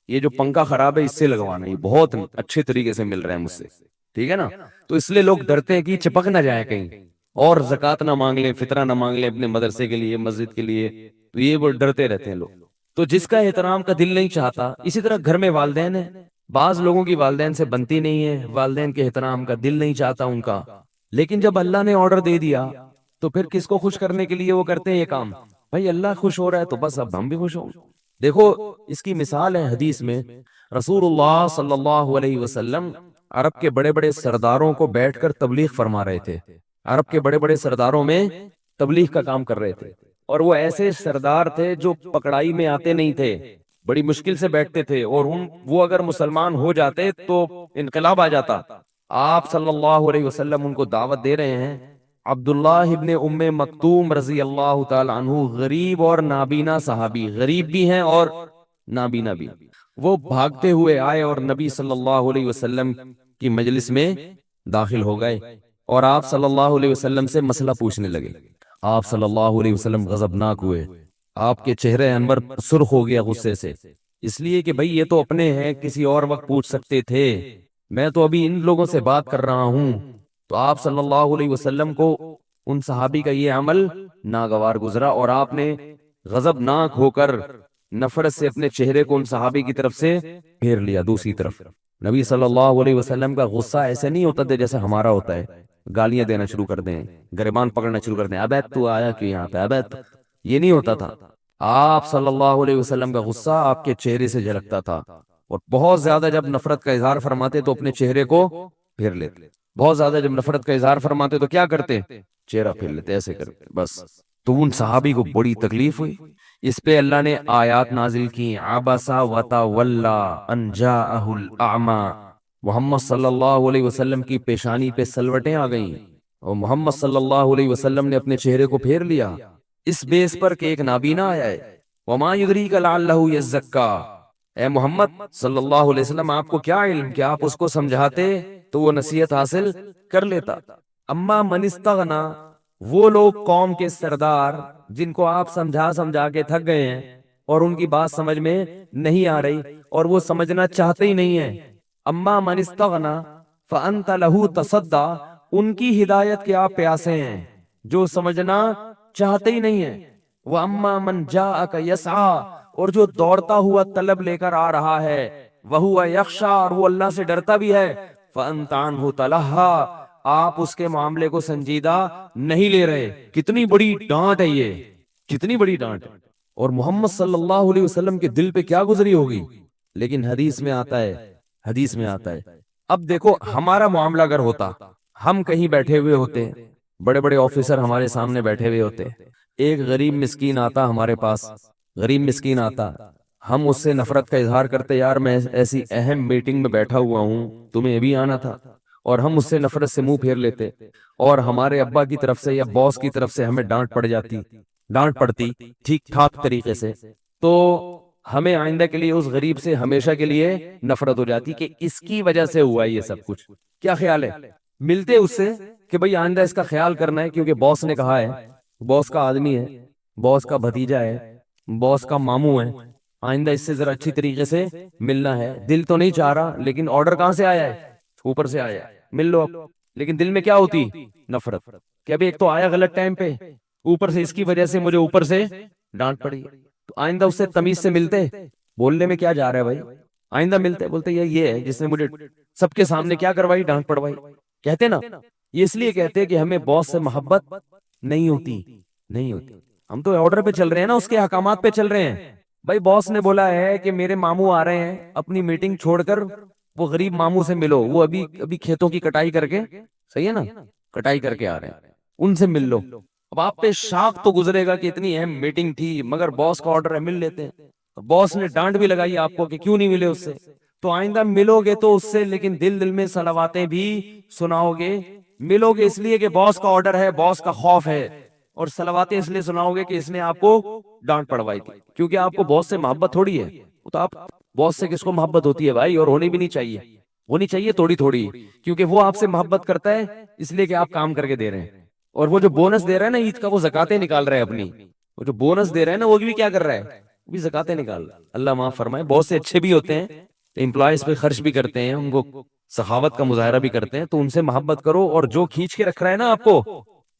[SPEAKER 1] یہ جو پنکھا خراب ہے اس سے لگوانا، یہ بہت اچھے طریقے سے مل رہا ہے مجھ سے، ٹھیک ہے نا. تو اس لیے لوگ ڈرتے ہیں کہ چپک نہ جائے کہیں اور زکات نہ مانگ لیں، فطرہ نہ مانگ لیں اپنے مدرسے کے لیے، مسجد کے لیے، تو یہ وہ ڈرتے رہتے ہیں لوگ. تو جس کا احترام کا دل نہیں چاہتا، اسی طرح گھر میں والدین ہیں، بعض لوگوں کی والدین سے بنتی نہیں ہے، والدین کے احترام کا دل نہیں چاہتا ان کا، لیکن جب اللہ نے آرڈر دے دیا تو پھر کس کو خوش کرنے کے لیے وہ کرتے ہیں یہ کام؟ بھائی اللہ خوش ہو رہا ہے تو بس اب ہم بھی خوش ہوں. دیکھو اس کی مثال ہے حدیث میں، رسول اللہ صلی اللہ علیہ وسلم عرب کے بڑے بڑے سرداروں کو بیٹھ کر تبلیغ فرما رہے تھے. عرب کے بڑے بڑے سرداروں میں تبلیغ کا کام کر رہے تھے، اور وہ ایسے سردار تھے جو پکڑائی میں آتے نہیں تھے، بڑی مشکل سے بیٹھتے تھے، اور وہ اگر مسلمان ہو جاتے تو انقلاب آ جاتا. آپ صلی اللہ علیہ وسلم ان کو دعوت دے رہے ہیں. عبداللہ ابن ام مکتوم رضی اللہ تعالی عنہ غریب اور نابینا صحابی، غریب بھی ہیں اور نابینا بھی، وہ بھاگتے ہوئے آئے اور نبی صلی اللہ علیہ وسلم کی مجلس میں داخل ہو گئے اور آپ صلی اللہ علیہ وسلم سے مسئلہ پوچھنے لگے. آپ صلی اللہ علیہ وسلم غضبناک ہوئے، آپ کے چہرے انور سرخ ہو گیا غصے سے، اس لیے کہ بھئی یہ تو اپنے ہیں، کسی اور وقت پوچھ سکتے تھے، میں تو ابھی ان لوگوں سے بات کر رہا ہوں. تو آپ صلی اللہ علیہ وسلم کو ان صحابی کا یہ عمل ناگوار گزرا اور آپ نے غضبناک ہو کر نفرت سے اپنے چہرے کو ان صحابی کی طرف سے پھیر لیا دوسری طرف. نبی صلی اللہ علیہ وسلم کا غصہ ایسے نہیں ہوتا تھا جیسے ہمارا ہوتا ہے، گالیاں دینا شروع کر دیں، گریبان پکڑنا شروع کر دیں، ابے تو آیا کیوں یہاں پہ، ابے یہ نہیں ہوتا تھا. آپ صلی اللہ علیہ وسلم کا غصہ آپ کے چہرے سے جھلکتا تھا، اور بہت زیادہ جب نفرت کا اظہار فرماتے تو اپنے چہرے کو پھیر لیتے. بہت زیادہ جب نفرت کا اظہار فرماتے تو کیا کرتے؟ چہرہ پھیر لیتے، ایسے کرتے بس. تو ان صحابی کو بڑی تکلیف ہوئی. اس پہ اللہ نے آیات نازل کی، عبسا وتولا ان جاءہ الاعمی. محمد صلی اللہ علیہ وسلم کی پیشانی پہ سلوٹیں آ گئیں اور محمد صلی اللہ علیہ وسلم نے اپنے چہرے کو پھیر لیا اس بیس پر کہ ایک نابینا آیا ہے. وما یدریک لعلہ یزکا، اے محمد صلی اللہ علیہ وسلم آپ کو کیا علم کہ آپ اس کو سمجھاتے تو وہ نصیحت حاصل کر لیتا. اما من استغنا، وہ لوگ قوم کے سردار جن کو آپ سمجھا کے تھک گئے ہیں اور ان کی بات سمجھ میں نہیں آ رہی اور وہ سمجھنا چاہتے ہی نہیں ہیں. اما من استغنا فانت لہ تصدی، ان کی ہدایت کے آپ پیاسے ہیں جو سمجھنا چاہتے ہی نہیں ہیں. واما من جاءک یسعی، اور جو دوڑتا ہوا طلب لے کر آ رہا ہے، وہو یخشی، اور وہ اللہ سے ڈرتا بھی ہے، فانت عنہ تلہی، آپ اس کے معاملے کو سنجیدہ نہیں لے رہے. کتنی بڑی ڈانٹ ہے یہ، کتنی بڑی ڈانٹ ہے. اور محمد صلی اللہ علیہ وسلم کے دل پہ کیا گزری ہوگی. لیکن حدیث میں آتا ہے، حدیث میں آتا ہے، اب دیکھو ہمارا معاملہ اگر ہوتا، ہم کہیں بیٹھے ہوئے ہوتے، بڑے بڑے آفیسر ہمارے سامنے بیٹھے ہوئے ہوتے، ایک غریب مسکین آتا ہمارے پاس، غریب مسکین آتا، ہم اس سے نفرت کا اظہار کرتے، یار میں ایسی اہم میٹنگ میں بیٹھا ہوا ہوں، تمہیں بھی آنا تھا، اور ہم اس سے نفرت سے منہ پھیر لیتے، اور ہمارے ابا کی طرف سے یا باس کی طرف سے ہمیں ڈانٹ پڑ جاتی، ڈانٹ پڑتی ٹھیک ٹھاک طریقے سے، تو
[SPEAKER 2] ہمیں آئندہ کے لیے اس غریب سے ہمیشہ کے لیے نفرت ہو جاتی کہ اس کی وجہ سے ہوا یہ سب کچھ. کیا خیال ہے؟ ملتے اس سے کہ بھئی آئندہ اس کا خیال کرنا ہے کیونکہ باس نے کہا ہے، باس کا آدمی ہے، باس کا بھتیجا ہے، باس کا ماموں ہے، آئندہ اس سے ذرا اچھی طریقے سے ملنا ہے. دل تو نہیں چاہ رہا لیکن آرڈر کہاں سے آیا ہے؟ اوپر سے آیا ہے، مل لو اب. لیکن دل میں کیا ہوتی؟ نفرت کہ ابھی ایک تو آیا غلط ٹائم پہ، اوپر سے اس کی وجہ سے مجھے اوپر سے ڈانٹ پڑی. تو آئندہ اس سے تمیز سے ملتے، بولنے میں کیا جا رہا ہے بھائی، آئندہ ملتے بولتے یہ ہے جس نے مجھے سب کے سامنے کیا کروائی، ڈانٹ پڑوائی. کہتے نا یہ اس لیے کہتے کہ ہمیں باس سے محبت نہیں ہوتی، نہیں ہوتی. ہم تو آرڈر پہ چل رہے ہیں نا، اس کے احکامات پہ چل رہے ہیں. بھائی باس نے بولا ہے کہ میرے ماموں آ رہے ہیں، اپنی میٹنگ چھوڑ کر وہ غریب ماموں سے ملو، وہ ابھی کھیتوں کی کٹائی کر کے، صحیح ہے نا، کٹائی کر کے آ رہے ہیں، ان سے مل لو. اب آپ پہ شاق تو گزرے گا کہ اتنی اہم میٹنگ تھی مگر باس کا آرڈر ہے، مل لیتے ہیں. باس نے ڈانٹ بھی لگائی آپ کو کہ کیوں نہیں ملے اس سے. تو آئندہ ملو گے تو اس سے، لیکن دل دل میں صلواتیں بھی سناؤ گے. ملو گے اس لیے کہ باس کا آرڈر ہے، باس کا خوف ہے، اور صلواتیں اس لیے سناؤ گے کہ اس نے آپ کو ڈانٹ پڑوائی تھی. کیونکہ آپ کو باس سے محبت تھوڑی ہے. تو آپ باس سے کس کو محبت ہوتی ہے بھائی، اور ہونی بھی نہیں چاہیے، ہونی چاہیے تھوڑی تھوڑی، کیونکہ وہ آپ سے محبت کرتا ہے اس لیے کہ آپ کام کر کے دے رہے ہیں. اور وہ جو بونس دے رہا ہے نا عید کا، وہ زکاتیں نکال رہا ہے اپنی. وہ جو بونس دے رہا ہے نا وہ بھی کیا کر رہا ہے، وہ بھی زکاتیں نکال رہا ہے. اللہ معاف فرمائے. بہت سے اچھے بھی ہوتے ہیں، امپلائیز پہ خرچ بھی کرتے ہیں، ان کو سخاوت کا مظاہرہ بھی کرتے ہیں، تو ان سے محبت کرو. اور جو کھینچ کے رکھ رہا ہے نا آپ کو،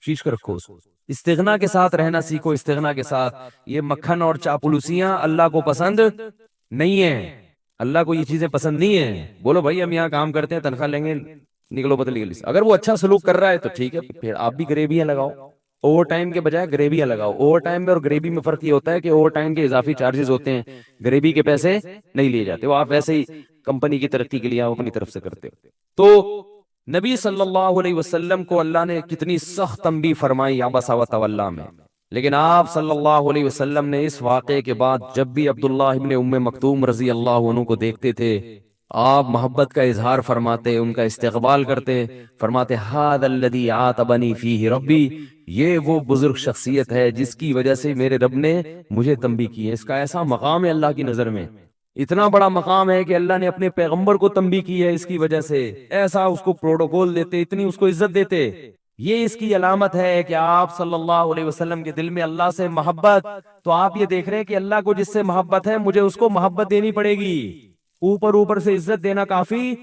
[SPEAKER 2] کھینچ کے رکھو اس کو. استغنا کے ساتھ رہنا سیکھو، استغنا کے ساتھ. یہ مکھن اور چاپلوسیاں اللہ کو پسند نہیں ہیں، اللہ کو یہ چیزیں پسند نہیں ہیں. بولو بھائی ہم یہاں کام کرتے ہیں، تنخواہ لیں گے، نکلو بدلی گلی سے. اگر وہ اچھا سلوک کر رہا ہے تو ٹھیک ہے، پھر آپ بھی گریبیاں لگاؤ. اوور ٹائم کے بجائے گریبیاں لگاؤ. اوور ٹائم میں اور گریبی میں فرق یہ ہوتا ہے کہ اوور ٹائم کے اضافی چارجز ہوتے ہیں، گریبی کے پیسے نہیں لیے جاتے. وہ آپ ویسے ہی کمپنی کی ترقی کے لیے آپ اپنی طرف سے کرتے ہو. تو نبی صلی اللہ علیہ وسلم کو اللہ نے کتنی سخت تنبیہ فرمائی عبس و تولی میں، لیکن آپ صلی اللہ علیہ وسلم نے اس واقعے کے بعد جب بھی عبداللہ ابن ام مکتوم رضی اللہ عنہ کو دیکھتے تھے، آپ محبت کا اظہار فرماتے، ان کا استقبال کرتے، فرماتے ھذا الذی عاتبنی فیہ ربی، یہ وہ بزرگ شخصیت ہے جس کی وجہ سے میرے رب نے مجھے تنبیہ کی ہے. اس کا ایسا مقام ہے اللہ کی نظر میں، اتنا بڑا مقام ہے کہ اللہ نے اپنے پیغمبر کو تنبیہ کی ہے اس کی وجہ سے. ایسا اس کو پروٹوکول دیتے، اتنی اس کو عزت دیتے. یہ اس کی علامت ہے کہ آپ صلی اللہ علیہ وسلم کے دل میں اللہ سے محبت. تو آپ یہ دیکھ رہے ہیں کہ اللہ کو جس سے محبت ہے مجھے اس کو محبت دینی پڑے گی. اوپر اوپر سے عزت دینا کافی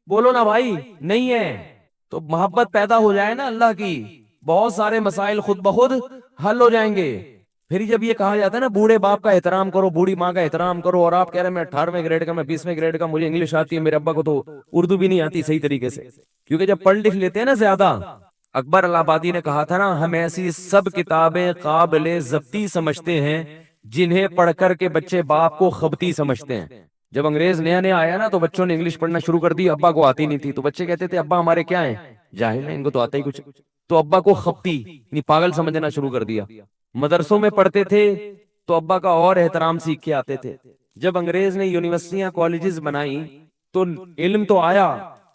[SPEAKER 2] بولو نا بھائی نہیں ہے. تو محبت پیدا ہو جائے نا اللہ کی، بہت سارے مسائل خود بخود حل ہو جائیں گے. پھر جب یہ کہا جاتا ہے نا بوڑھے باپ کا احترام کرو، بوڑھی ماں کا احترام کرو، اور آپ کہہ رہے ہیں میں 18ویں گریڈ کا، میں 20ویں گریڈ کا، مجھے انگلش آتی ہے، میرے ابا کو تو اردو بھی نہیں آتی صحیح طریقے سے. کیونکہ جب پڑھ لکھ لیتے ہیں نا زیادہ، اکبر الہ آبادی نے کہا تھا نا ہم ایسی سب کتابیں قابل ضبطی سمجھتے ہیں جنہیں پڑھ کر کے بچے باپ کو خبتی سمجھتے ہیں. جب انگریز نیا نیا آیا نا تو بچوں نے انگلش پڑھنا شروع کر دی، ابا کو آتی نہیں تھی، تو بچے کہتے تھے ابا ہمارے کیا ہیں، جاہل ہیں، ان کو تو آتا ہی کچھ. تو ابا کو خبتی یعنی پاگل سمجھنا شروع کر دیا. مدرسوں میں پڑھتے تھے تو ابا کا اور احترام سیکھ کے آتے تھے. جب انگریز نے یونیورسٹیاں کالجز بنائی تو علم تو آیا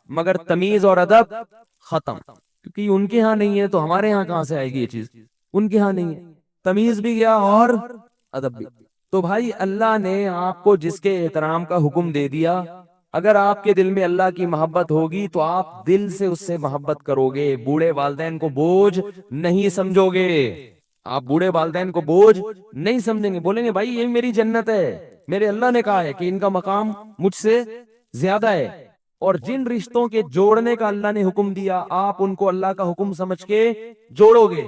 [SPEAKER 2] مگر تمیز اور ادب ختم. کیونکہ ان کے ہاں نہیں ہے تو ہمارے ہاں کہاں سے آئے گی یہ چیز، ان کے ہاں نہیں ہے. تمیز بھی گیا اور ادب بھی. تو بھائی اللہ نے آپ کو جس کے احترام کا حکم دے دیا، اگر آپ کے دل میں اللہ کی محبت ہوگی تو آپ دل سے اس سے محبت کرو گے. بوڑھے والدین کو بوجھ نہیں سمجھو گے، آپ بوڑھے والدین کو بوجھ نہیں سمجھیں گے. بولیں گے بھائی یہ میری جنت ہے، میرے اللہ نے کہا ہے کہ ان کا مقام مجھ سے زیادہ ہے. اور جن رشتوں کے جوڑنے کا اللہ نے حکم دیا آپ ان کو اللہ کا حکم سمجھ کے جوڑو گے.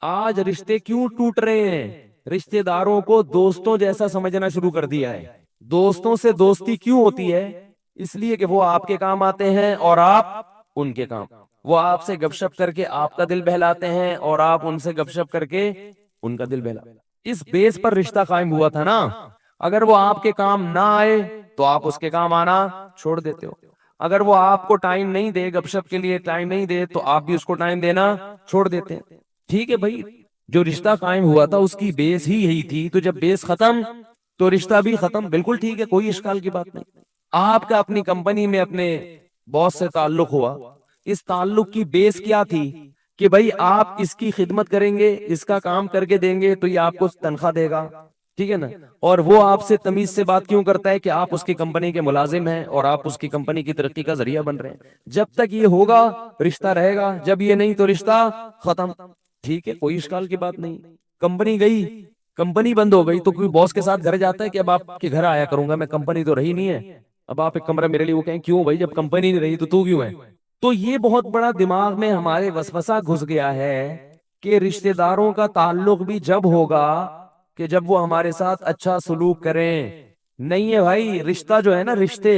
[SPEAKER 2] آج رشتے کیوں ٹوٹ رہے ہیں؟ رشتے داروں کو دوستوں جیسا سمجھنا شروع کر دیا ہے. دوستوں سے دوستی کیوں ہوتی ہے؟ اس لیے کہ وہ آپ کے کام آتے ہیں اور آپ ان کے کام. وہ آپ سے گپ شپ کر کے آپ کا دل بہلاتے ہیں اور آپ ان سے گپ شپ کر کے ان کا دل بہلاتے ہیں. اس بیس پر رشتہ قائم ہوا تھا نا. اگر وہ آپ کے کام نہ آئے تو آپ اس کے کام آنا چھوڑ دیتے ہو. اگر وہ آپ کو ٹائم نہیں دے، گپ شپ کے لیے ٹائم نہیں دے، تو آپ بھی اس کو ٹائم دینا چھوڑ دیتے ہیں. ٹھیک ہے بھائی، جو رشتہ قائم ہوا تھا اس کی بیس ہی یہی تھی، تو جب بیس ختم تو رشتہ بھی ختم. بالکل ٹھیک ہے، کوئی اشکال کی بات نہیں. آپ کا اپنی کمپنی میں اپنے باس سے تعلق ہوا، اس تعلق کی بیس کیا تھی کہ بھائی آپ اس کی خدمت کریں گے، اس کا کام کر کے دیں گے تو یہ آپ کو تنخواہ دے گا. ٹھیک ہے نا, اور وہ آپ سے تمیز سے بات کیوں کرتا ہے کہ آپ اس کی کمپنی کے ملازم ہیں اور آپ اس کی کمپنی کی ترقی کا ذریعہ بن رہے ہیں. جب تک یہ ہوگا رشتہ رہے گا, جب یہ نہیں تو رشتہ ختم. ٹھیک ہے, کوئی اشکال کی بات نہیں. کمپنی گئی, کمپنی بند ہو گئی, تو کوئی باس کے ساتھ گھر جاتا ہے کہ اب آپ کے گھر آیا کروں گا میں, کمپنی تو رہی نہیں ہے, اب آپ ایک کمرہ میرے لیے, وہ کہیں کیوں بھائی جب کمپنی نہیں رہی تو کیوں ہے. تو یہ بہت بڑا دماغ میں ہمارے وسوسہ گھس گیا ہے کہ رشتہ داروں کا تعلق بھی جب ہوگا کہ جب وہ ہمارے ساتھ اچھا سلوک کریں. نہیں ہے بھائی, رشتہ جو ہے نا, رشتے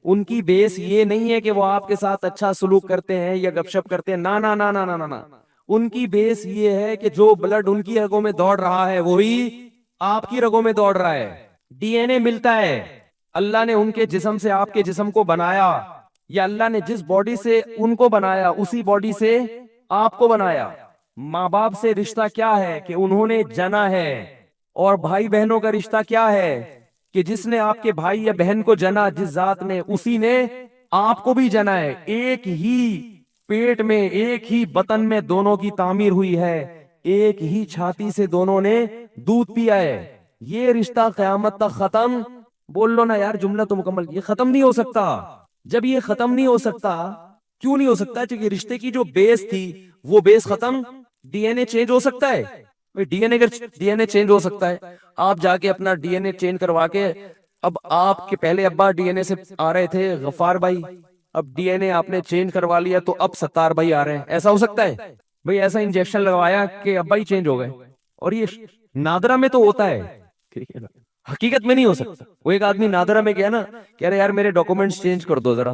[SPEAKER 2] ان کی بیس یہ نہیں ہے کہ وہ آپ کے ساتھ اچھا سلوک کرتے ہیں یا گپ شپ کرتے ہیں, نا نا نا نا نا نا. ان کی بیس یہ ہے کہ جو بلڈ ان کی رگوں میں دوڑ رہا ہے وہی آپ کی رگوں میں دوڑ رہا ہے. ڈی این اے ملتا ہے, اللہ نے ان کے جسم سے آپ کے جسم کو بنایا, یا اللہ نے جس باڈی سے ان کو بنایا اسی باڈی سے آپ کو بنایا. ماں باپ سے رشتہ کیا ہے کہ انہوں نے جنا ہے, اور بھائی بہنوں کا رشتہ کیا ہے کہ جس نے آپ کے بھائی یا بہن کو جنا, جس ذات نے, اسی نے آپ کو بھی جنا ہے. ایک ہی پیٹ میں, ایک ہی بطن میں دونوں کی تعمیر ہوئی ہے, ایک ہی چھاتی سے دونوں نے دودھ پیا ہے. یہ رشتہ قیامت تک ختم, بول لو نا یار جملہ تو مکمل, یہ ختم نہیں ہو سکتا. جب یہ ختم نہیں ہو سکتا, کیوں نہیں ہو سکتا؟ کیونکہ رشتے کی جو بیس تھی وہ بیس ختم. ڈی این اے چینج ہو سکتا ہے, ڈی این اے چینج ہو سکتا ہے. آپ جا کے اپنا ڈی این اے چینج کروا کے, اب آپ کے پہلے ابا ڈی این اے سے آ رہے تھے غفار بھائی, اب ڈی این اے آپ نے چینج کروا لیا تو اب ستار بھائی آ رہے ہیں, ایسا ہو سکتا ہے بھائی؟ ایسا انجیکشن لگوایا کہ ابا ہی چینج ہو گئے. اور یہ نادرہ میں تو ہوتا ہے, ٹھیک ہے نا, حقیقت میں نہیں ہو سکتا. وہ ایک آدمی نادرہ میں گیا نا, کہہ رہے یار میرے ڈاکومنٹس چینج کر دو ذرا,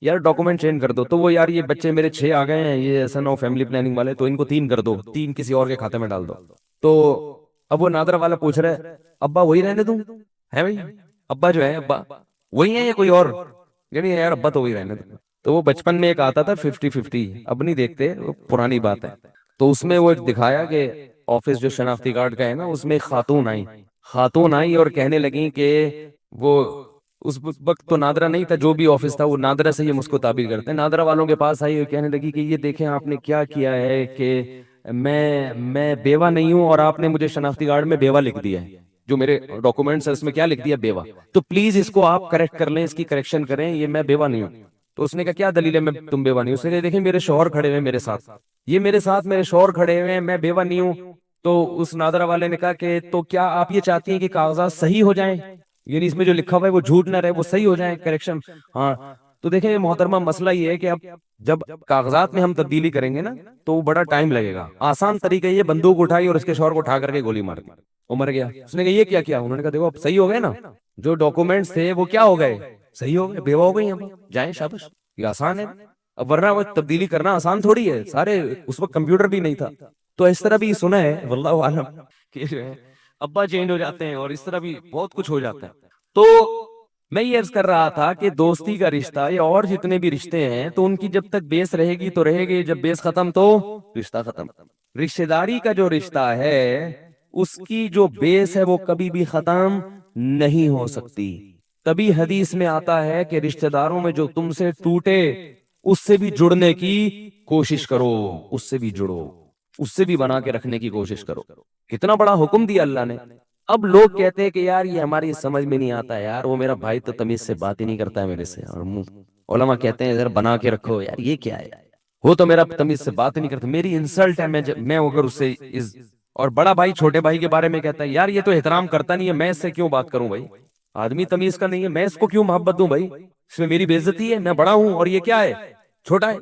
[SPEAKER 2] یار ڈاکومنٹ چینج کر دو. تو وہ یار یہ بچے میرے 6 آ گئے ہیں, یہ ایسا نہ ہو فیملی پلاننگ والے, تو ان کو 3 کر دو, 3 کسی اور کے کھاتے میں ڈال دو. تو اب وہ نادرہ والا پوچھ رہا ہے ابا وہی رہنے دوں ہے بھائی, ابا جو ہے ابا وہی ہے یا کوئی اور, یعنی یار ابا تو وہی رہنے دوں. تو وہ بچپن میں ایک آتا تھا 50-50, اب نہیں دیکھتے, وہ پرانی بات ہے. تو اس میں وہ ایک دکھایا کہ آفس جو شناختی کارڈ کا ہے نا, اس میں ایک خاتون آئی اور کہنے لگی کہ وہ اس وقت تو نادرہ نہیں تھا, جو بھی آفس تھا وہ نادرہ سے ہی اس کو تعبیر کرتے ہیں. نادرہ والوں کے پاس آئی اور کہنے لگی کہ یہ دیکھیں آپ نے کیا کیا ہے کہ میں بیوہ نہیں ہوں اور آپ نے مجھے شناختی کارڈ میں بیوہ لکھ دیا ہے, جو میرے ڈاکومنٹس ہے اس میں کیا لکھ دیا, بیوہ. تو پلیز اس کو آپ کریکٹ کر لیں, اس کی کریکشن کریں, یہ میں بیوہ نہیں ہوں. تو اس نے کہا کیا دلیل ہے میں تم بیوہ نہیں ہوں؟ اس نے کہا دیکھیں میرے شوہر کھڑے ہوئے میرے ساتھ, یہ میرے ساتھ میرے شوہر کھڑے ہوئے ہیں, میں بیوہ نہیں ہوں. تو اس نادرہ والے نے کہا کہ تو کیا آپ یہ چاہتی ہیں کہ کاغذات صحیح ہو جائیں, یعنی اس میں جو لکھا ہوا ہے وہ جھوٹ نہ رہے, وہ صحیح ہو جائیں, کریکشن. ہاں, تو دیکھیں محترمہ مسئلہ یہ ہے کہ اب جب کاغذات میں ہم تبدیلی کریں گے نا تو وہ بڑا ٹائم لگے گا. آسان طریقہ یہ, بندوق اٹھائی اور اس کے شوہر کو اٹھا کر کے گولی مار دی, وہ مر گیا. اس نے کہا یہ کیا کیا؟ انہوں نے کہا دیکھو اب صحیح ہو گئے نا, جو ڈاکومنٹس تھے وہ کیا ہو گئے, صحیح ہو گئے, بیوہ ہو گئی, اب جائیں شاباش. یہ آسان ہے, اب ورنہ وہ تبدیلی کرنا آسان تھوڑی ہے, سارے اس وقت کمپیوٹر بھی نہیں تھا. تو اس طرح بھی سنا ہے واللہ عالم کہ جو ہے ابا چینج ہو جاتے ہیں, اور اس طرح بھی بہت کچھ ہو جاتا ہے. تو میں یہ عرض کر رہا تھا کہ دوستی کا رشتہ یا اور جتنے بھی رشتے ہیں, تو ان کی جب تک بیس رہے گی تو رہے گی, جب بیس ختم تو رشتہ ختم. رشتہ داری کا جو رشتہ ہے اس کی جو بیس ہے وہ کبھی بھی ختم نہیں ہو سکتی. تبھی حدیث میں آتا ہے کہ رشتہ داروں میں جو تم سے ٹوٹے اس سے بھی جڑنے کی کوشش کرو, اس سے بھی جڑو, اس سے بھی بنا کے رکھنے کی کوشش کرو. کتنا بڑا حکم دیا اللہ نے. اب لوگ کہتے ہیں کہ یار یہ ہماری سمجھ میں نہیں آتا یار, وہ میرا بھائی تو تمیز سے بات ہی نہیں کرتا ہے میرے سے, اور علماء کہتے ہیں ذرا بنا کے رکھو یار, یہ کیا ہے, وہ تو میرا تمیز سے بات ہی نہیں کرتا, میری انسلٹ ہے, میں اگر اس سے اور بڑا بھائی چھوٹے بھائی کے بارے میں کہتا ہے یار یہ تو احترام کرتا نہیں ہے, میں اس سے کیوں بات کروں بھائی, آدمی تمیز کا نہیں ہے, میں اس کو کیوں محبت دوں بھائی, اس میں میری بے عزتی ہے, میں بڑا ہوں اور یہ کیا ہے, چھوٹا ہے.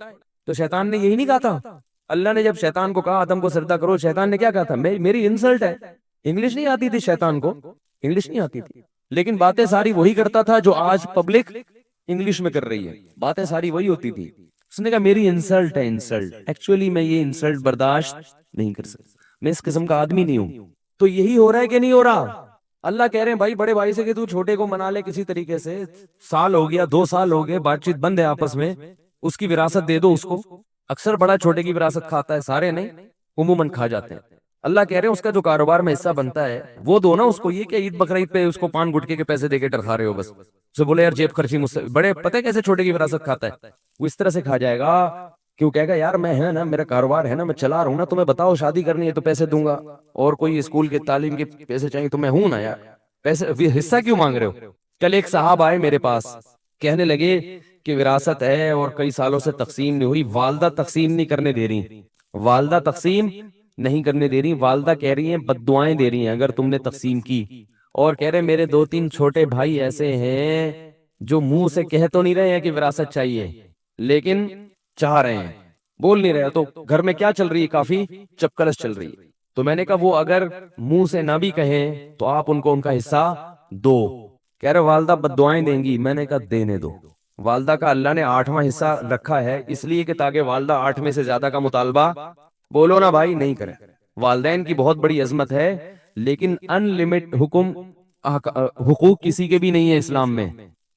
[SPEAKER 2] تو شیطان نے یہی نہیں کہا تھا, اللہ نے جب شیطان کو کہا آدم کو سجدہ کرو, شیطان نے کیا کہا تھا, میری انسلٹ ہے. انگلش نہیں آتی تھی شیطان کو, انگلش نہیں آتی تھی, لیکن باتیں ساری وہی کرتا تھا جو آج پبلک انگلش میں کر رہی ہے, باتیں ساری وہی ہوتی تھی. اس نے کہا میری انسلٹ ہے, انسلٹ, ایکچولی میں یہ انسلٹ برداشت نہیں کر سکتا, میں اس قسم کا آدمی نہیں ہوں. تو یہی ہو رہا ہے کہ نہیں ہو رہا؟ اللہ کہہ رہے ہیں بھائی بڑے بھائی سے کہ تو چھوٹے کو منا لے کسی طریقے سے, سال ہو گیا, 2 سال ہو گئے, بات چیت بند ہے آپس میں, اس کی وراثت دے دو اس کو. اکثر بڑا چھوٹے کی وراثت کھاتا ہے, سارے نہیں, عموماً کھا جاتے ہیں. اللہ کہہ رہے ہیں اس کا جو کاروبار میں حصہ بنتا ہے وہ دو نا اس کو. یہ کہ عید بقرعید پہ اس کو پان گٹکے کے پیسے دے کے ڈرخا رہے ہو, بس اسے بولے یار جیب خرچی مجھ سے, بڑے پتہ کیسے چھوٹے کی وراثت کھاتا ہے, وہ اس طرح سے کھا جائے گا کیوں کہے گا یار میں ہے نا میرا کاروبار ہے نا میں چلا رہا ہوں نا, تمہیں بتاؤ شادی کرنی ہے تو پیسے دوں گا, اور کوئی اسکول کے تعلیم کے پیسے چاہیے تو میں ہوں نا یار, پیسے حصہ کیوں مانگ رہے ہو. کل ایک صاحب آئے میرے پاس, کہنے لگے کہ وراثت ہے اور کئی سالوں سے تقسیم نہیں ہوئی, والدہ تقسیم نہیں کرنے دے رہی, والدہ تقسیم نہیں کرنے دے رہی, والدہ کہہ رہی ہیں بد دعائیں دے رہی ہیں اگر تم نے تقسیم کی, اور کہہ رہے میرے 2-3 چھوٹے بھائی ایسے ہیں جو منہ سے کہہ تو نہیں رہے ہیں کہ وراثت چاہیے, لیکن چاہ رہے ہیں, بول نہیں رہے. تو گھر میں کیا چل رہی ہے, کافی چپکلش چل رہی ہے. تو میں نے کہا وہ اگر منہ سے نہ بھی کہیں تو آپ ان کو ان کا حصہ دو. کہہ رہے والدہ بد دعائیں دیں گی. میں نے کہا دینے دو, والدہ کا اللہ نے 8واں حصہ رکھا ہے اس لیے کہ تاکہ والدہ 8 میں سے زیادہ کا مطالبہ بولو نا بھائی نہیں کرے. والدین کی بہت بڑی عظمت ہے, لیکن ان لمٹ حقوق کسی کے بھی نہیں ہے اسلام میں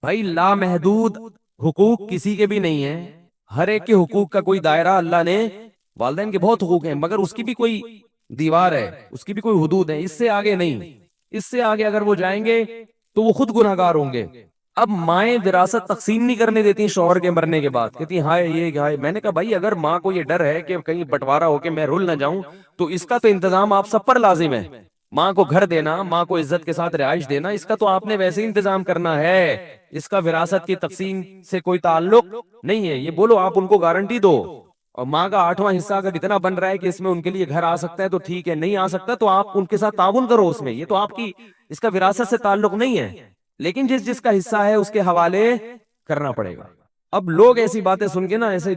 [SPEAKER 2] بھائی, لامحدود حقوق کسی کے بھی نہیں ہے. ہر ایک کے حقوق کا کوئی دائرہ اللہ نے, والدین کے بہت حقوق ہیں مگر اس کی بھی کوئی دیوار ہے, اس کی بھی کوئی حدود ہے, اس سے آگے نہیں. اس سے آگے اگر وہ جائیں گے تو وہ خود گناہگار ہوں گے. اب مائیں وراثت تقسیم نہیں کرنے دیتی شوہر کے مرنے کے بعد, کہتی ہائے یہ ہائے. میں نے کہا بھائی اگر ماں کو یہ ڈر ہے کہ کہیں بٹوارا ہو کے میں رول نہ جاؤں تو اس کا تو انتظام آپ سب پر لازم ہے. ماں کو گھر دینا, ماں کو عزت کے ساتھ رہائش دینا, اس کا تو آپ نے ویسے ہی انتظام کرنا ہے. اس کا وراثت کی تقسیم سے کوئی تعلق نہیں ہے. یہ بولو آپ ان کو گارنٹی دو, اور ماں کا 8واں حصہ اگر اتنا بن رہا ہے کہ اس میں ان کے لیے گھر آ سکتا ہے تو ٹھیک ہے, نہیں آ سکتا تو آپ ان کے ساتھ تعاون کرو اس میں, یہ تو آپ کی اس کا وراثت سے تعلق نہیں ہے. لیکن جس جس کا حصہ ہے اس کے حوالے کرنا پڑے گا. اب لوگ ایسی باتیں سن کے نا ایسے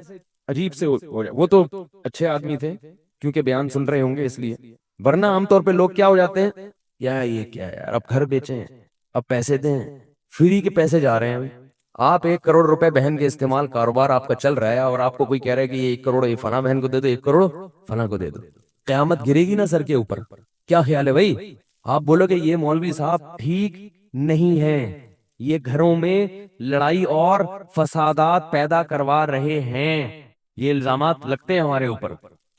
[SPEAKER 2] عجیب سے ہو جائے, وہ تو اچھے آدمی تھے کیونکہ بیان سن رہے ہوں گے اس لیے, ورنہ عام طور پہ لوگ کیا ہو جاتے ہیں, یا یہ کیا یار اب گھر بیچیں اب پیسے دیں, فری کے پیسے جا رہے ہیں. آپ 1 کروڑ روپے بہن کے استعمال کاروبار آپ کا چل رہا ہے اور آپ کو کوئی کہہ رہا ہے کہ یہ 1 کروڑ یہ فلاں بہن کو دے دو, 1 کروڑ فلاں کو دے دو, قیامت گرے گی نا سر کے اوپر. کیا خیال ہے بھائی؟ آپ بولو کہ یہ مولوی صاحب ٹھیک نہیں ہے, یہ گھروں میں لڑائی اور فسادات پیدا کروا رہے ہیں, یہ الزامات لگتے ہیں ہمارے اوپر.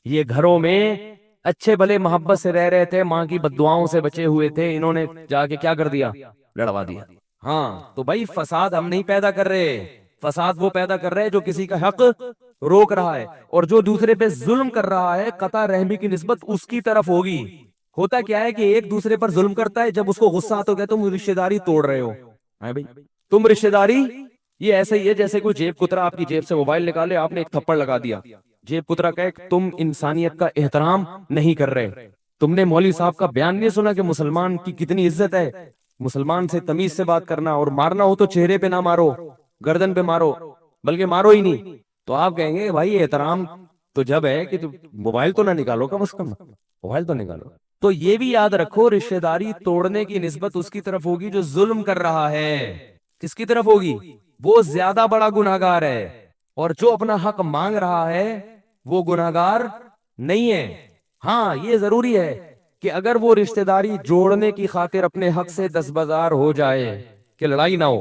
[SPEAKER 2] یہ گھروں میں اچھے بھلے محبت سے رہ رہے تھے, ماں کی بددعاؤں سے بچے ہوئے تھے, انہوں نے جا کے کیا کر دیا, لڑوا دیا. ہاں تو بھائی فساد ہم نہیں پیدا کر رہے, فساد وہ پیدا کر رہے جو کسی کا حق روک رہا ہے, اور جو دوسرے پہ ظلم کر رہا ہے قطع رحمی کی نسبت اس کی طرف ہوگی. ہوتا کیا ہے کہ ایک دوسرے پر ظلم کرتا ہے, جب اس کو غصہ آتا ہے تم رشتہ داری توڑ رہے ہو. بھائی تم رشتہ داری, یہ ایسے ہی ہے جیسے کوئی جیب کترا آپ کی جیب سے موبائل نکالے, آپ نے ایک تھپڑ لگا دیا. جیب کترا کہے تم انسانیت کا احترام نہیں کر رہے. تم نے مولوی صاحب کا بیان نہیں سنا کہ مسلمان کی کتنی عزت ہے, مسلمان سے تمیز سے بات کرنا, اور مارنا ہو تو چہرے پہ نہ مارو, گردن پہ مارو, بلکہ مارو ہی نہیں. تو آپ کہیں گے بھائی احترام تو جب ہے کہ موبائل تو نہ نکالو, کم از کم موبائل تو نکالو. تو یہ بھی یاد رکھو رشتہ داری توڑنے کی نسبت اس کی طرف ہوگی جو ظلم کر رہا ہے. کس کی طرف ہوگی؟ وہ زیادہ بڑا گناہگار ہے, اور جو اپنا حق مانگ رہا ہے وہ گناہگار نہیں ہے. ہاں یہ ضروری ہے کہ اگر وہ رشتہ داری جوڑنے کی خاطر اپنے حق سے دستبردار ہو جائے کہ لڑائی نہ ہو,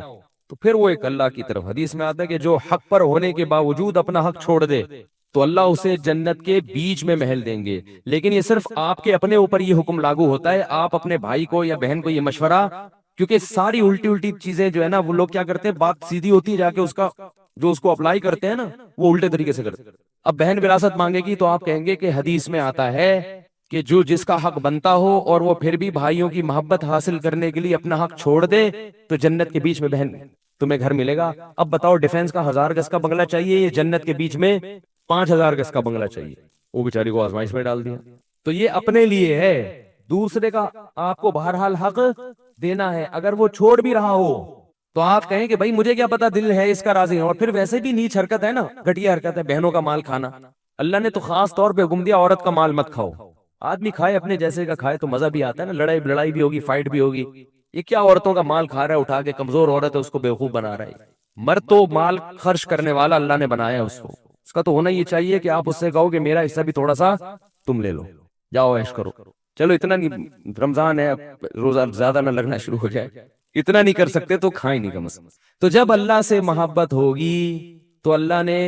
[SPEAKER 2] تو پھر وہ ایک اللہ کی طرف. حدیث میں آتا ہے کہ جو حق پر ہونے کے باوجود اپنا حق چھوڑ دے تو اللہ اسے جنت کے بیچ میں محل دیں گے. لیکن یہ صرف آپ کے اپنے اوپر یہ حکم لاگو ہوتا ہے. آپ اپنے بھائی کو یا بہن کو یہ مشورہ, کیونکہ ساری الٹی چیزیں جو ہے نا وہ لوگ کیا کرتے ہیں, بات سیدھی ہوتی ہے جا کے اس کا جو اس کو اپلائی کرتے ہیں نا وہ الٹے طریقے سے کرتے ہیں. اب بہن وراثت مانگے گی تو آپ کہیں گے کہ حدیث میں آتا ہے کہ جو جس کا حق بنتا ہو اور وہ پھر بھی بھائیوں کی محبت حاصل کرنے کے لیے اپنا حق چھوڑ دے تو جنت کے بیچ میں بہن تمہیں گھر ملے گا. اب بتاؤ ڈیفنس کا 1000 گز کا بنگلہ چاہیے, یہ جنت کے بیچ میں 5000 گز کا بنگلہ چاہیے. وہ بیچاری کو آزمائش میں ڈال دیا. تو یہ اپنے لیے ہے, دوسرے کا آپ کو بہرحال حق دینا ہے. اگر وہ چھوڑ بھی رہا ہو تو آپ کہیں کہ بھائی مجھے کیا پتا دل ہے اس کا راضی ہے. اور پھر ویسے بھی نیچ حرکت ہے نا, گھٹیا حرکت ہے بہنوں کا مال کھانا. اللہ نے تو خاص طور پہ حکم دیا عورت کا مال مت کھاؤ. آدمی کھائے اپنے جیسے کا کھائے تو مزہ بھی آتا ہے نا, لڑائی بھی ہوگی, فائٹ بھی ہوگی. یہ کیا عورتوں کا مال کھا رہا ہے اٹھا کے, کمزور عورت ہے اس کو بیوقوف بنا رہا ہے. مرد تو مال خرچ کرنے والا اللہ نے بنایا اس کو, اس کا تو ہونا یہ چاہیے کہ آپ اس سے کہو کہ میرا حصہ بھی تھوڑا سا تم لے لو, جاؤ عیش کرو. چلو اتنا نہیں, رمضان ہے روزہ زیادہ نہ لگنا شروع ہو جائے, اتنا نہیں کر سکتے تو کھائیں نہیں کم از کم. تو جب اللہ سے محبت ہوگی تو اللہ نے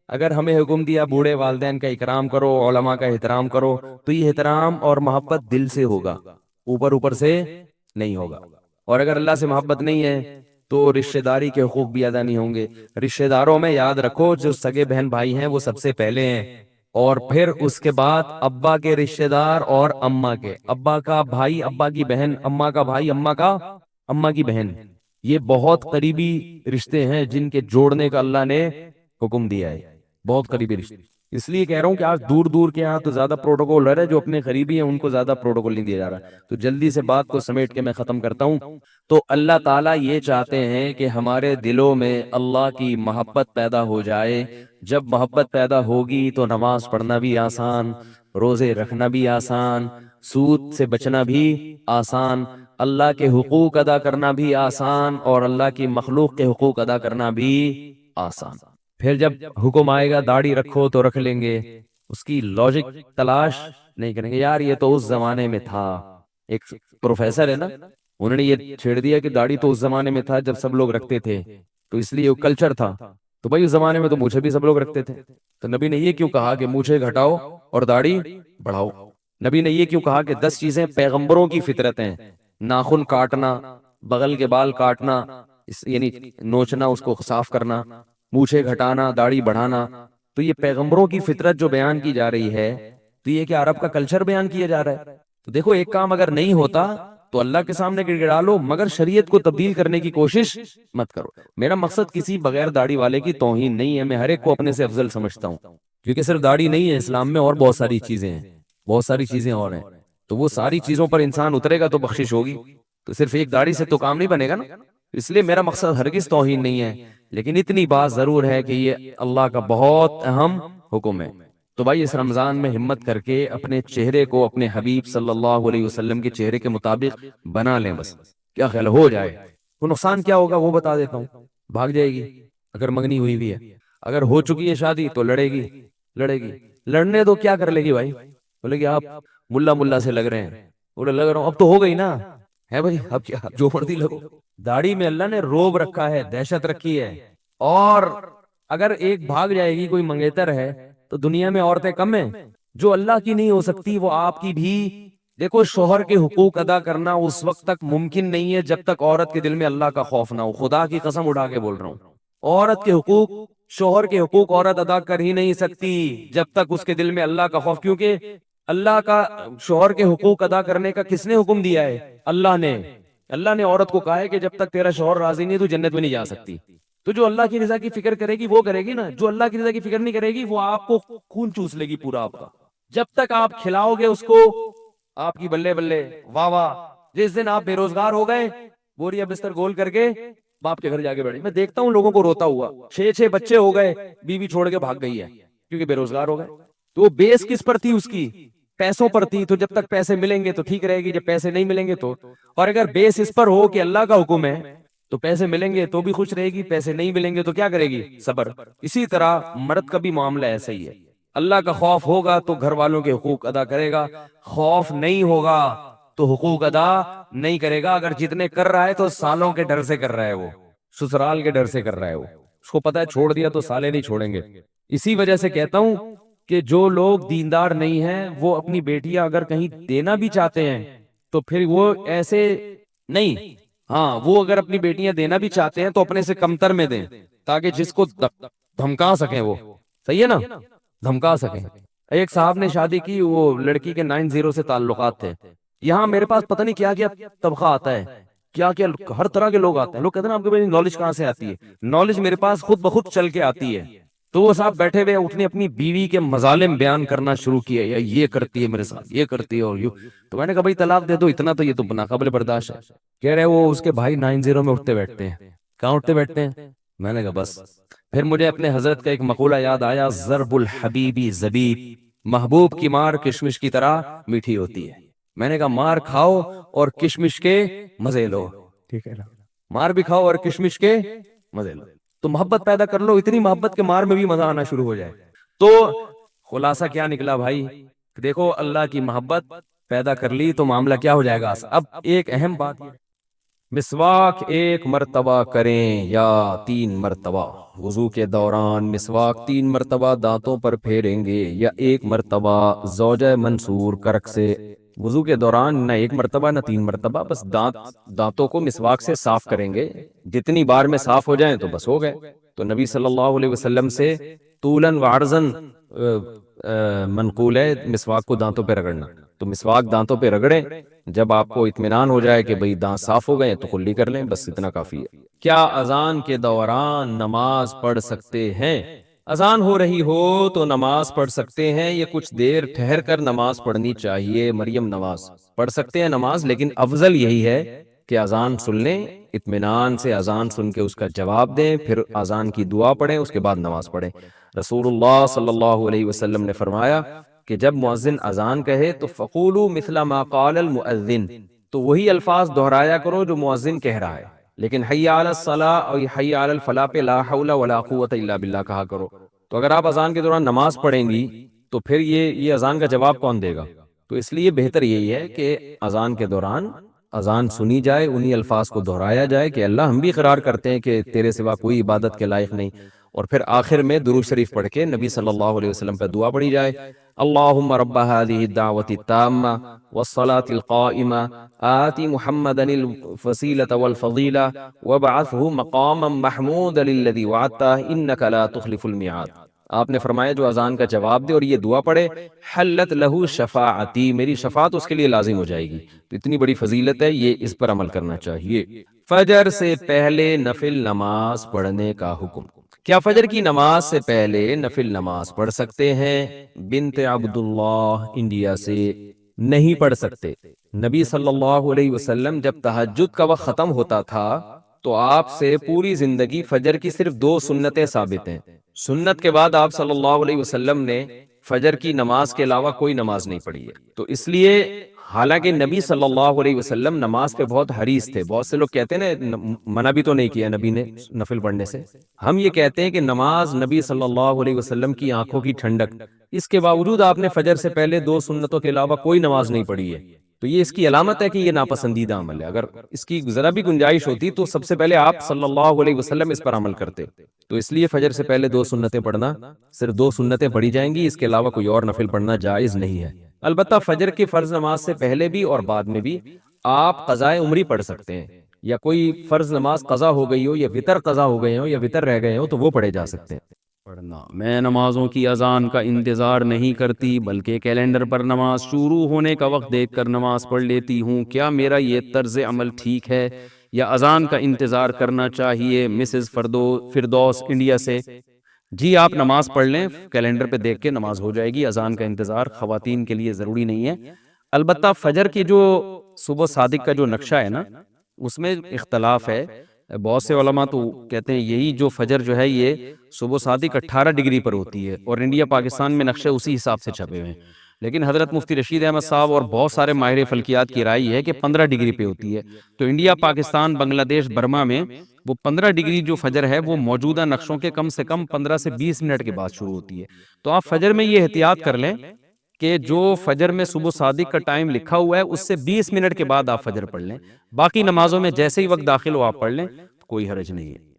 [SPEAKER 2] اگر ہمیں حکم دیا بوڑھے والدین کا اکرام کرو, علماء کا احترام کرو, تو یہ احترام اور محبت دل سے ہوگا, اوپر سے نہیں ہوگا. اور اگر اللہ سے محبت نہیں ہے تو رشتہ داری کے حقوق بھی ادا نہیں ہوں گے. رشتہ داروں میں یاد رکھو جو سگے بہن بھائی ہیں وہ سب سے پہلے ہیں، اور پھر اس کے بعد ابا کے رشتہ دار اور اماں کے، ابا کا بھائی ابا کی بہن، اماں کا بھائی اماں کی بہن. یہ بہت قریبی رشتے ہیں جن کے جوڑنے کا اللہ نے حکم دیا ہے، بہت قریبی رشتے. اس لیے کہہ رہا ہوں کہ آج دور دور کے یہاں تو زیادہ پروٹوکول رہ رہا ہے، جو اپنے قریبی ہیں ان کو زیادہ پروٹوکول نہیں دیا جا رہا. تو جلدی سے بات کو سمیٹ کے میں ختم کرتا ہوں. تو اللہ تعالیٰ یہ چاہتے ہیں کہ ہمارے دلوں میں اللہ کی محبت پیدا ہو جائے. جب محبت پیدا ہوگی تو نماز پڑھنا بھی آسان، روزے رکھنا بھی آسان، سود سے بچنا بھی آسان، اللہ کے حقوق ادا کرنا بھی آسان، اور اللہ کی مخلوق کے حقوق ادا کرنا بھی آسان. پھر جب حکم آئے گا داڑھی رکھو تو رکھ لیں گے، اس کی لاجک تلاش نہیں کریں گے. یار یہ تو اس زمانے میں تھا، ایک پروفیسر ہے نا، انہوں نے یہ چھیڑ دیا کہ داڑھی تو اس زمانے میں تھا جب سب لوگ رکھتے تھے، تو اس لیے وہ کلچر تھا. تو بھائی اس زمانے میں تو مونچھیں بھی سب لوگ رکھتے تھے، تو نبی نے یہ کیوں کہا کہ مونچھیں گھٹاؤ اور داڑھی بڑھاؤ؟ نبی نے یہ کیوں کہا کہ 10 چیزیں پیغمبروں کی فطرت ہیں، ناخن کاٹنا، بغل کے بال کاٹنا، یعنی نوچنا، اس کو صاف کرنا، مونچھیں گھٹانا، داڑھی بڑھانا، تو یہ پیغمبروں کی فطرت جو بیان کی جا رہی ہے، تو یہ کہ عرب کا کلچر بیان کیا جا رہا ہے. تو دیکھو ایک کام اگر نہیں ہوتا تو اللہ کے سامنے گڑ گڑا لو، مگر شریعت کو تبدیل کرنے کی کوشش مت کرو. میرا مقصد کسی بغیر داڑھی والے کی توہین نہیں ہے، میں ہر ایک کو اپنے سے افضل سمجھتا ہوں، کیونکہ صرف داڑھی نہیں ہے اسلام میں، اور بہت ساری چیزیں ہیں، بہت ساری چیزیں اور ہیں. تو وہ ساری چیزوں پر انسان اترے گا تو بخشش ہوگی. تو صرف ایک داڑھی سے تو کام نہیں بنے گا نا. اس لیے میرا مقصد ہرگز توہین نہیں ہے، لیکن اتنی بات ضرور ہے کہ یہ اللہ کا بہت اہم حکم ہے. تو بھائی اس رمضان میں ہمت کر کے اپنے چہرے کو اپنے حبیب صلی اللہ علیہ وسلم کے چہرے کے مطابق بنا لیں. بس کیا خیال ہو جائے؟ وہ نقصان کیا ہوگا وہ بتا دیتا ہوں. بھاگ جائے گی اگر منگنی ہوئی بھی ہے، اگر ہو چکی ہے شادی تو لڑے گی. لڑنے دو، کیا کر لے گی بھائی؟ بولے گی آپ ملا سے لگ رہے ہیں، بولے لگ رہا ہوں، اب تو ہو گئی نا ہے بھائی، اب کیا جو مرضی لگو. داڑھی میں اللہ نے روب رکھا ہے، دہشت رکھی ہے. اور اگر ایک بھاگ جائے گی، کوئی منگیتر ہے، تو دنیا میں عورتیں کم ہیں جو اللہ کی نہیں ہو سکتی، وہ آپ کی بھی. دیکھو شوہر کے حقوق ادا کرنا اس وقت تک ممکن نہیں ہے جب تک عورت کے دل میں اللہ کا خوف نہ ہو. خدا کی قسم اٹھا کے بول رہا ہوں، عورت کے حقوق، شوہر کے حقوق عورت ادا کر ہی نہیں سکتی جب تک اس کے دل میں اللہ کا خوف. کیونکہ اللہ کا شوہر کے حقوق ادا کرنے کا کس نے حکم دیا ہے؟ اللہ نے. اللہ نے عورت کو کہا ہے کہ جب تک تیرا شوہر راضی نہیں تو جنت میں نہیں جا سکتی. تو جو اللہ کی رضا کی فکر کرے گی وہ کرے گی نا، جو اللہ کی رضا کی فکر نہیں کرے گی وہ آپ کو خون چوس لے گی پورا آپ کا. جب تک آپ کھلاؤ گے اس کو، آپ کی بلے بلے واہ واہ. جس دن آپ بے روزگار ہو گئے، بوریا بستر گول کر کے باپ کے گھر جا کے بیٹھے. میں دیکھتا ہوں لوگوں کو روتا ہوا، 6 بچے ہو گئے، بیوی چھوڑ کے بھاگ گئی ہے کیونکہ بے روزگار ہو گئے. تو وہ بیس کس پر تھی؟ اس کی پیسوں پر تھی. تو جب تک پیسے ملیں گے تو ٹھیک رہے گی، جب پیسے نہیں ملیں گے تو. اور اگر بیس اس پر ہو کہ اللہ کا حکم ہے تو پیسے ملیں گے تو بھی خوش رہے گی، پیسے نہیں ملیں گے تو کیا کرے گی؟ صبر. اسی طرح مرد کا بھی معاملہ ایسا ہی ہے. اللہ کا خوف ہوگا تو گھر والوں کے حقوق ادا کرے گا، خوف نہیں ہوگا تو حقوق ادا نہیں کرے گا. اگر جتنے کر رہا ہے تو سالوں کے ڈر سے کر رہا ہے، وہ سسرال کے ڈر سے کر رہا ہے، وہ اس کو پتا ہے چھوڑ دیا تو سالے نہیں چھوڑیں گے. اسی وجہ سے کہتا ہوں کہ جو لوگ دیندار نہیں ہیں وہ اپنی بیٹیاں اگر کہیں دینا بھی چاہتے ہیں تو پھر وہ ایسے نہیں. ہاں وہ اگر اپنی بیٹیاں دینا بھی چاہتے ہیں تو اپنے سے کمتر میں دیں، تاکہ جس کو دھمکا سکیں وہ. صحیح ہے نا؟ دھمکا سکیں. ایک صاحب نے شادی کی، وہ لڑکی کے 90 سے تعلقات تھے. یہاں میرے پاس پتہ نہیں کیا کیا طبقہ آتا ہے، کیا کیا ہر طرح کے لوگ آتے ہیں. لوگ کہتے ہیں آپ کے نالج کہاں سے آتی ہے؟ نالج میرے پاس خود بخود چل کے آتی ہے. تو وہ صاحب بیٹھے ہوئے اٹھنے اپنی بیوی کے مظالم بیان کرنا شروع کیے، یا یہ کرتی ہے میرے ساتھ، یہ کرتی ہے اور یوں. تو میں نے کہا بھائی طلاق دے دو، اتنا تو یہ تو ناقابل برداشت ہے. کہہ رہے وہ اس کے بھائی 90 میں اٹھتے بیٹھتے ہیں. کہاں اٹھتے بیٹھتے ہیں؟ میں نے کہا بس. پھر مجھے اپنے حضرت کا ایک مقولہ یاد آیا، ضرب الحبیبی زبیب، محبوب کی مار کشمش کی طرح میٹھی ہوتی ہے. میں نے کہا مار کھاؤ اور کشمش کے مزے لو. ٹھیک ہے نا؟ مار بھی کھاؤ اور کشمش کے مزے لو. تو محبت پیدا کر لو، اتنی محبت کے مار میں بھی مزہ آنا شروع ہو جائے. تو خلاصہ کیا نکلا بھائی؟ دیکھو اللہ کی محبت پیدا کر لی تو معاملہ کیا ہو جائے گا. اب ایک اہم بات، مسواک 1 مرتبہ کریں یا 3 مرتبہ؟ وضو کے دوران مسواک 3 مرتبہ دانتوں پر پھیریں گے یا 1 مرتبہ زوجہ منصور کرک سے وضو کے دوران نہ ایک مرتبہ نہ 3 مرتبہ، بس دانتوں کو مسواک سے صاف کریں گے، جتنی بار میں صاف ہو جائیں تو بس ہو گئے۔ تو نبی صلی اللہ علیہ وسلم سے طولاً و عرضاً منقول ہے مسواک کو دانتوں پہ رگڑنا، تو مسواک دانتوں پہ رگڑیں، جب آپ کو اطمینان ہو جائے کہ بھئی دانت صاف ہو گئے تو کلی کر لیں، بس اتنا کافی ہے۔ کیا اذان کے دوران نماز پڑھ سکتے ہیں؟ اذان ہو رہی ہو تو نماز پڑھ سکتے ہیں، یہ کچھ دیر ٹھہر کر نماز پڑھنی چاہیے۔ مریم نواز پڑھ سکتے ہیں نماز، لیکن افضل یہی ہے کہ اذان سن لیں، اطمینان سے اذان سن کے اس کا جواب دیں، پھر اذان کی دعا پڑھیں، اس کے بعد نماز پڑھیں۔ رسول اللہ صلی اللہ علیہ وسلم نے فرمایا کہ جب مؤذن اذان کہے تو فقولوا مثل ما قال المؤذن، تو وہی الفاظ دہرایا کرو جو مؤذن کہہ رہا ہے، لیکن حی علی الصلاۃ اور حی علی الفلاح پہ لا حول ولا قوت الا باللہ کہا کرو۔ تو اگر آپ اذان کے دوران نماز پڑھیں گی تو پھر یہ اذان کا جواب کون دے گا؟ تو اس لیے بہتر یہی ہے کہ اذان کے دوران اذان سنی جائے، انہی الفاظ کو دہرایا جائے کہ اللہ ہم بھی اقرار کرتے ہیں کہ تیرے سوا کوئی عبادت کے لائق نہیں، اور پھر آخر میں درود شریف پڑھ کے نبی صلی اللہ علیہ وسلم پہ دعا پڑھی جائے، اللہم رب هذه الدعوة التامة والصلاة القائمة آت محمدا الوسیلة والفضیلة وابعثه مقاما محمودا الذی وعدته انک لا تخلف الميعاد۔ آپ نے فرمایا جو اذان کا جواب دے اور یہ دعا پڑھے، حلت لہو شفاعتی، میری شفاعت اس کے لیے لازم ہو جائے گی۔ تو اتنی بڑی فضیلت ہے، یہ اس پر عمل کرنا چاہیے۔ فجر سے پہلے نفل نماز پڑھنے کا حکم۔ کیا فجر کی نماز سے پہلے نفل نماز پڑھ سکتے ہیں؟ بنت عبداللہ انڈیا سے نہیں پڑھ سکتے۔ نبی صلی اللہ علیہ وسلم جب تہجد کا وقت ختم ہوتا تھا تو آپ سے پوری زندگی فجر کی صرف 2 سنتیں ثابت ہیں۔ سنت کے بعد آپ صلی اللہ علیہ وسلم نے فجر کی نماز کے علاوہ کوئی نماز نہیں پڑھی ہے۔ تو اس لیے حالانکہ نبی صلی اللہ علیہ وسلم نماز پہ بہت حریص تھے، بہت سے لوگ کہتے ہیں نا منع بھی تو نہیں کیا نبی نے نفل پڑھنے سے، ہم یہ کہتے ہیں کہ نماز نبی صلی اللہ علیہ وسلم کی آنکھوں کی ٹھنڈک، اس کے باوجود آپ نے فجر سے پہلے 2 سنتوں کے علاوہ کوئی نماز نہیں پڑھی ہے، تو یہ اس کی علامت ہے کہ یہ ناپسندیدہ عمل ہے۔ اگر اس کی ذرا بھی گنجائش ہوتی تو سب سے پہلے آپ صلی اللہ علیہ وسلم اس پر عمل کرتے۔ تو اس لیے فجر سے پہلے 2 سنتیں پڑھنا، صرف 2 سنتیں پڑھی جائیں گی، اس کے علاوہ کوئی اور نفل پڑھنا جائز نہیں ہے۔ البتہ فجر کی فرض نماز سے پہلے بھی اور بعد میں بھی آپ قضائے عمری پڑھ سکتے ہیں، یا کوئی فرض نماز قضا ہو گئی ہو یا وتر قضا ہو گئے ہو یا وتر رہ گئے ہو تو وہ پڑھے جا سکتے ہیں۔
[SPEAKER 3] پڑھنا، میں نمازوں کی اذان کا انتظار نہیں کرتی بلکہ کیلنڈر پر نماز شروع ہونے کا وقت دیکھ کر نماز پڑھ لیتی ہوں، کیا میرا یہ طرز عمل ٹھیک ہے یا اذان کا انتظار کرنا چاہیے؟ مسز فردوس انڈیا سے۔ جی آپ نماز پڑھ لیں، کیلنڈر پہ دیکھ کے نماز ہو جائے گی، اذان کا انتظار خواتین کے لیے ضروری نہیں ہے۔ البتہ فجر کی جو صبح صادق کا جو نقشہ ہے نا، اس میں اختلاف ہے، بہت سے علماء تو کہتے ہیں یہی جو فجر جو ہے یہ صبح صادق 18 ڈگری پر ہوتی ہے، اور انڈیا پاکستان میں نقشے اسی حساب سے چھپے ہوئے ہیں، لیکن حضرت مفتی رشید احمد صاحب اور بہت سارے ماہر فلکیات کی رائے یہ ہے کہ 15 ڈگری پہ ہوتی ہے۔ تو انڈیا، پاکستان، بنگلہ دیش، برما میں وہ 15 ڈگری جو فجر ہے وہ موجودہ نقشوں کے کم سے کم 15 سے 20 منٹ کے بعد شروع ہوتی ہے۔ تو آپ فجر میں یہ احتیاط کر لیں کہ جو فجر میں صبح صادق کا ٹائم لکھا ہوا ہے اس سے 20 منٹ کے بعد آپ فجر پڑھ لیں، باقی نمازوں میں جیسے ہی وقت داخل ہو آپ پڑھ لیں، کوئی حرج نہیں ہے۔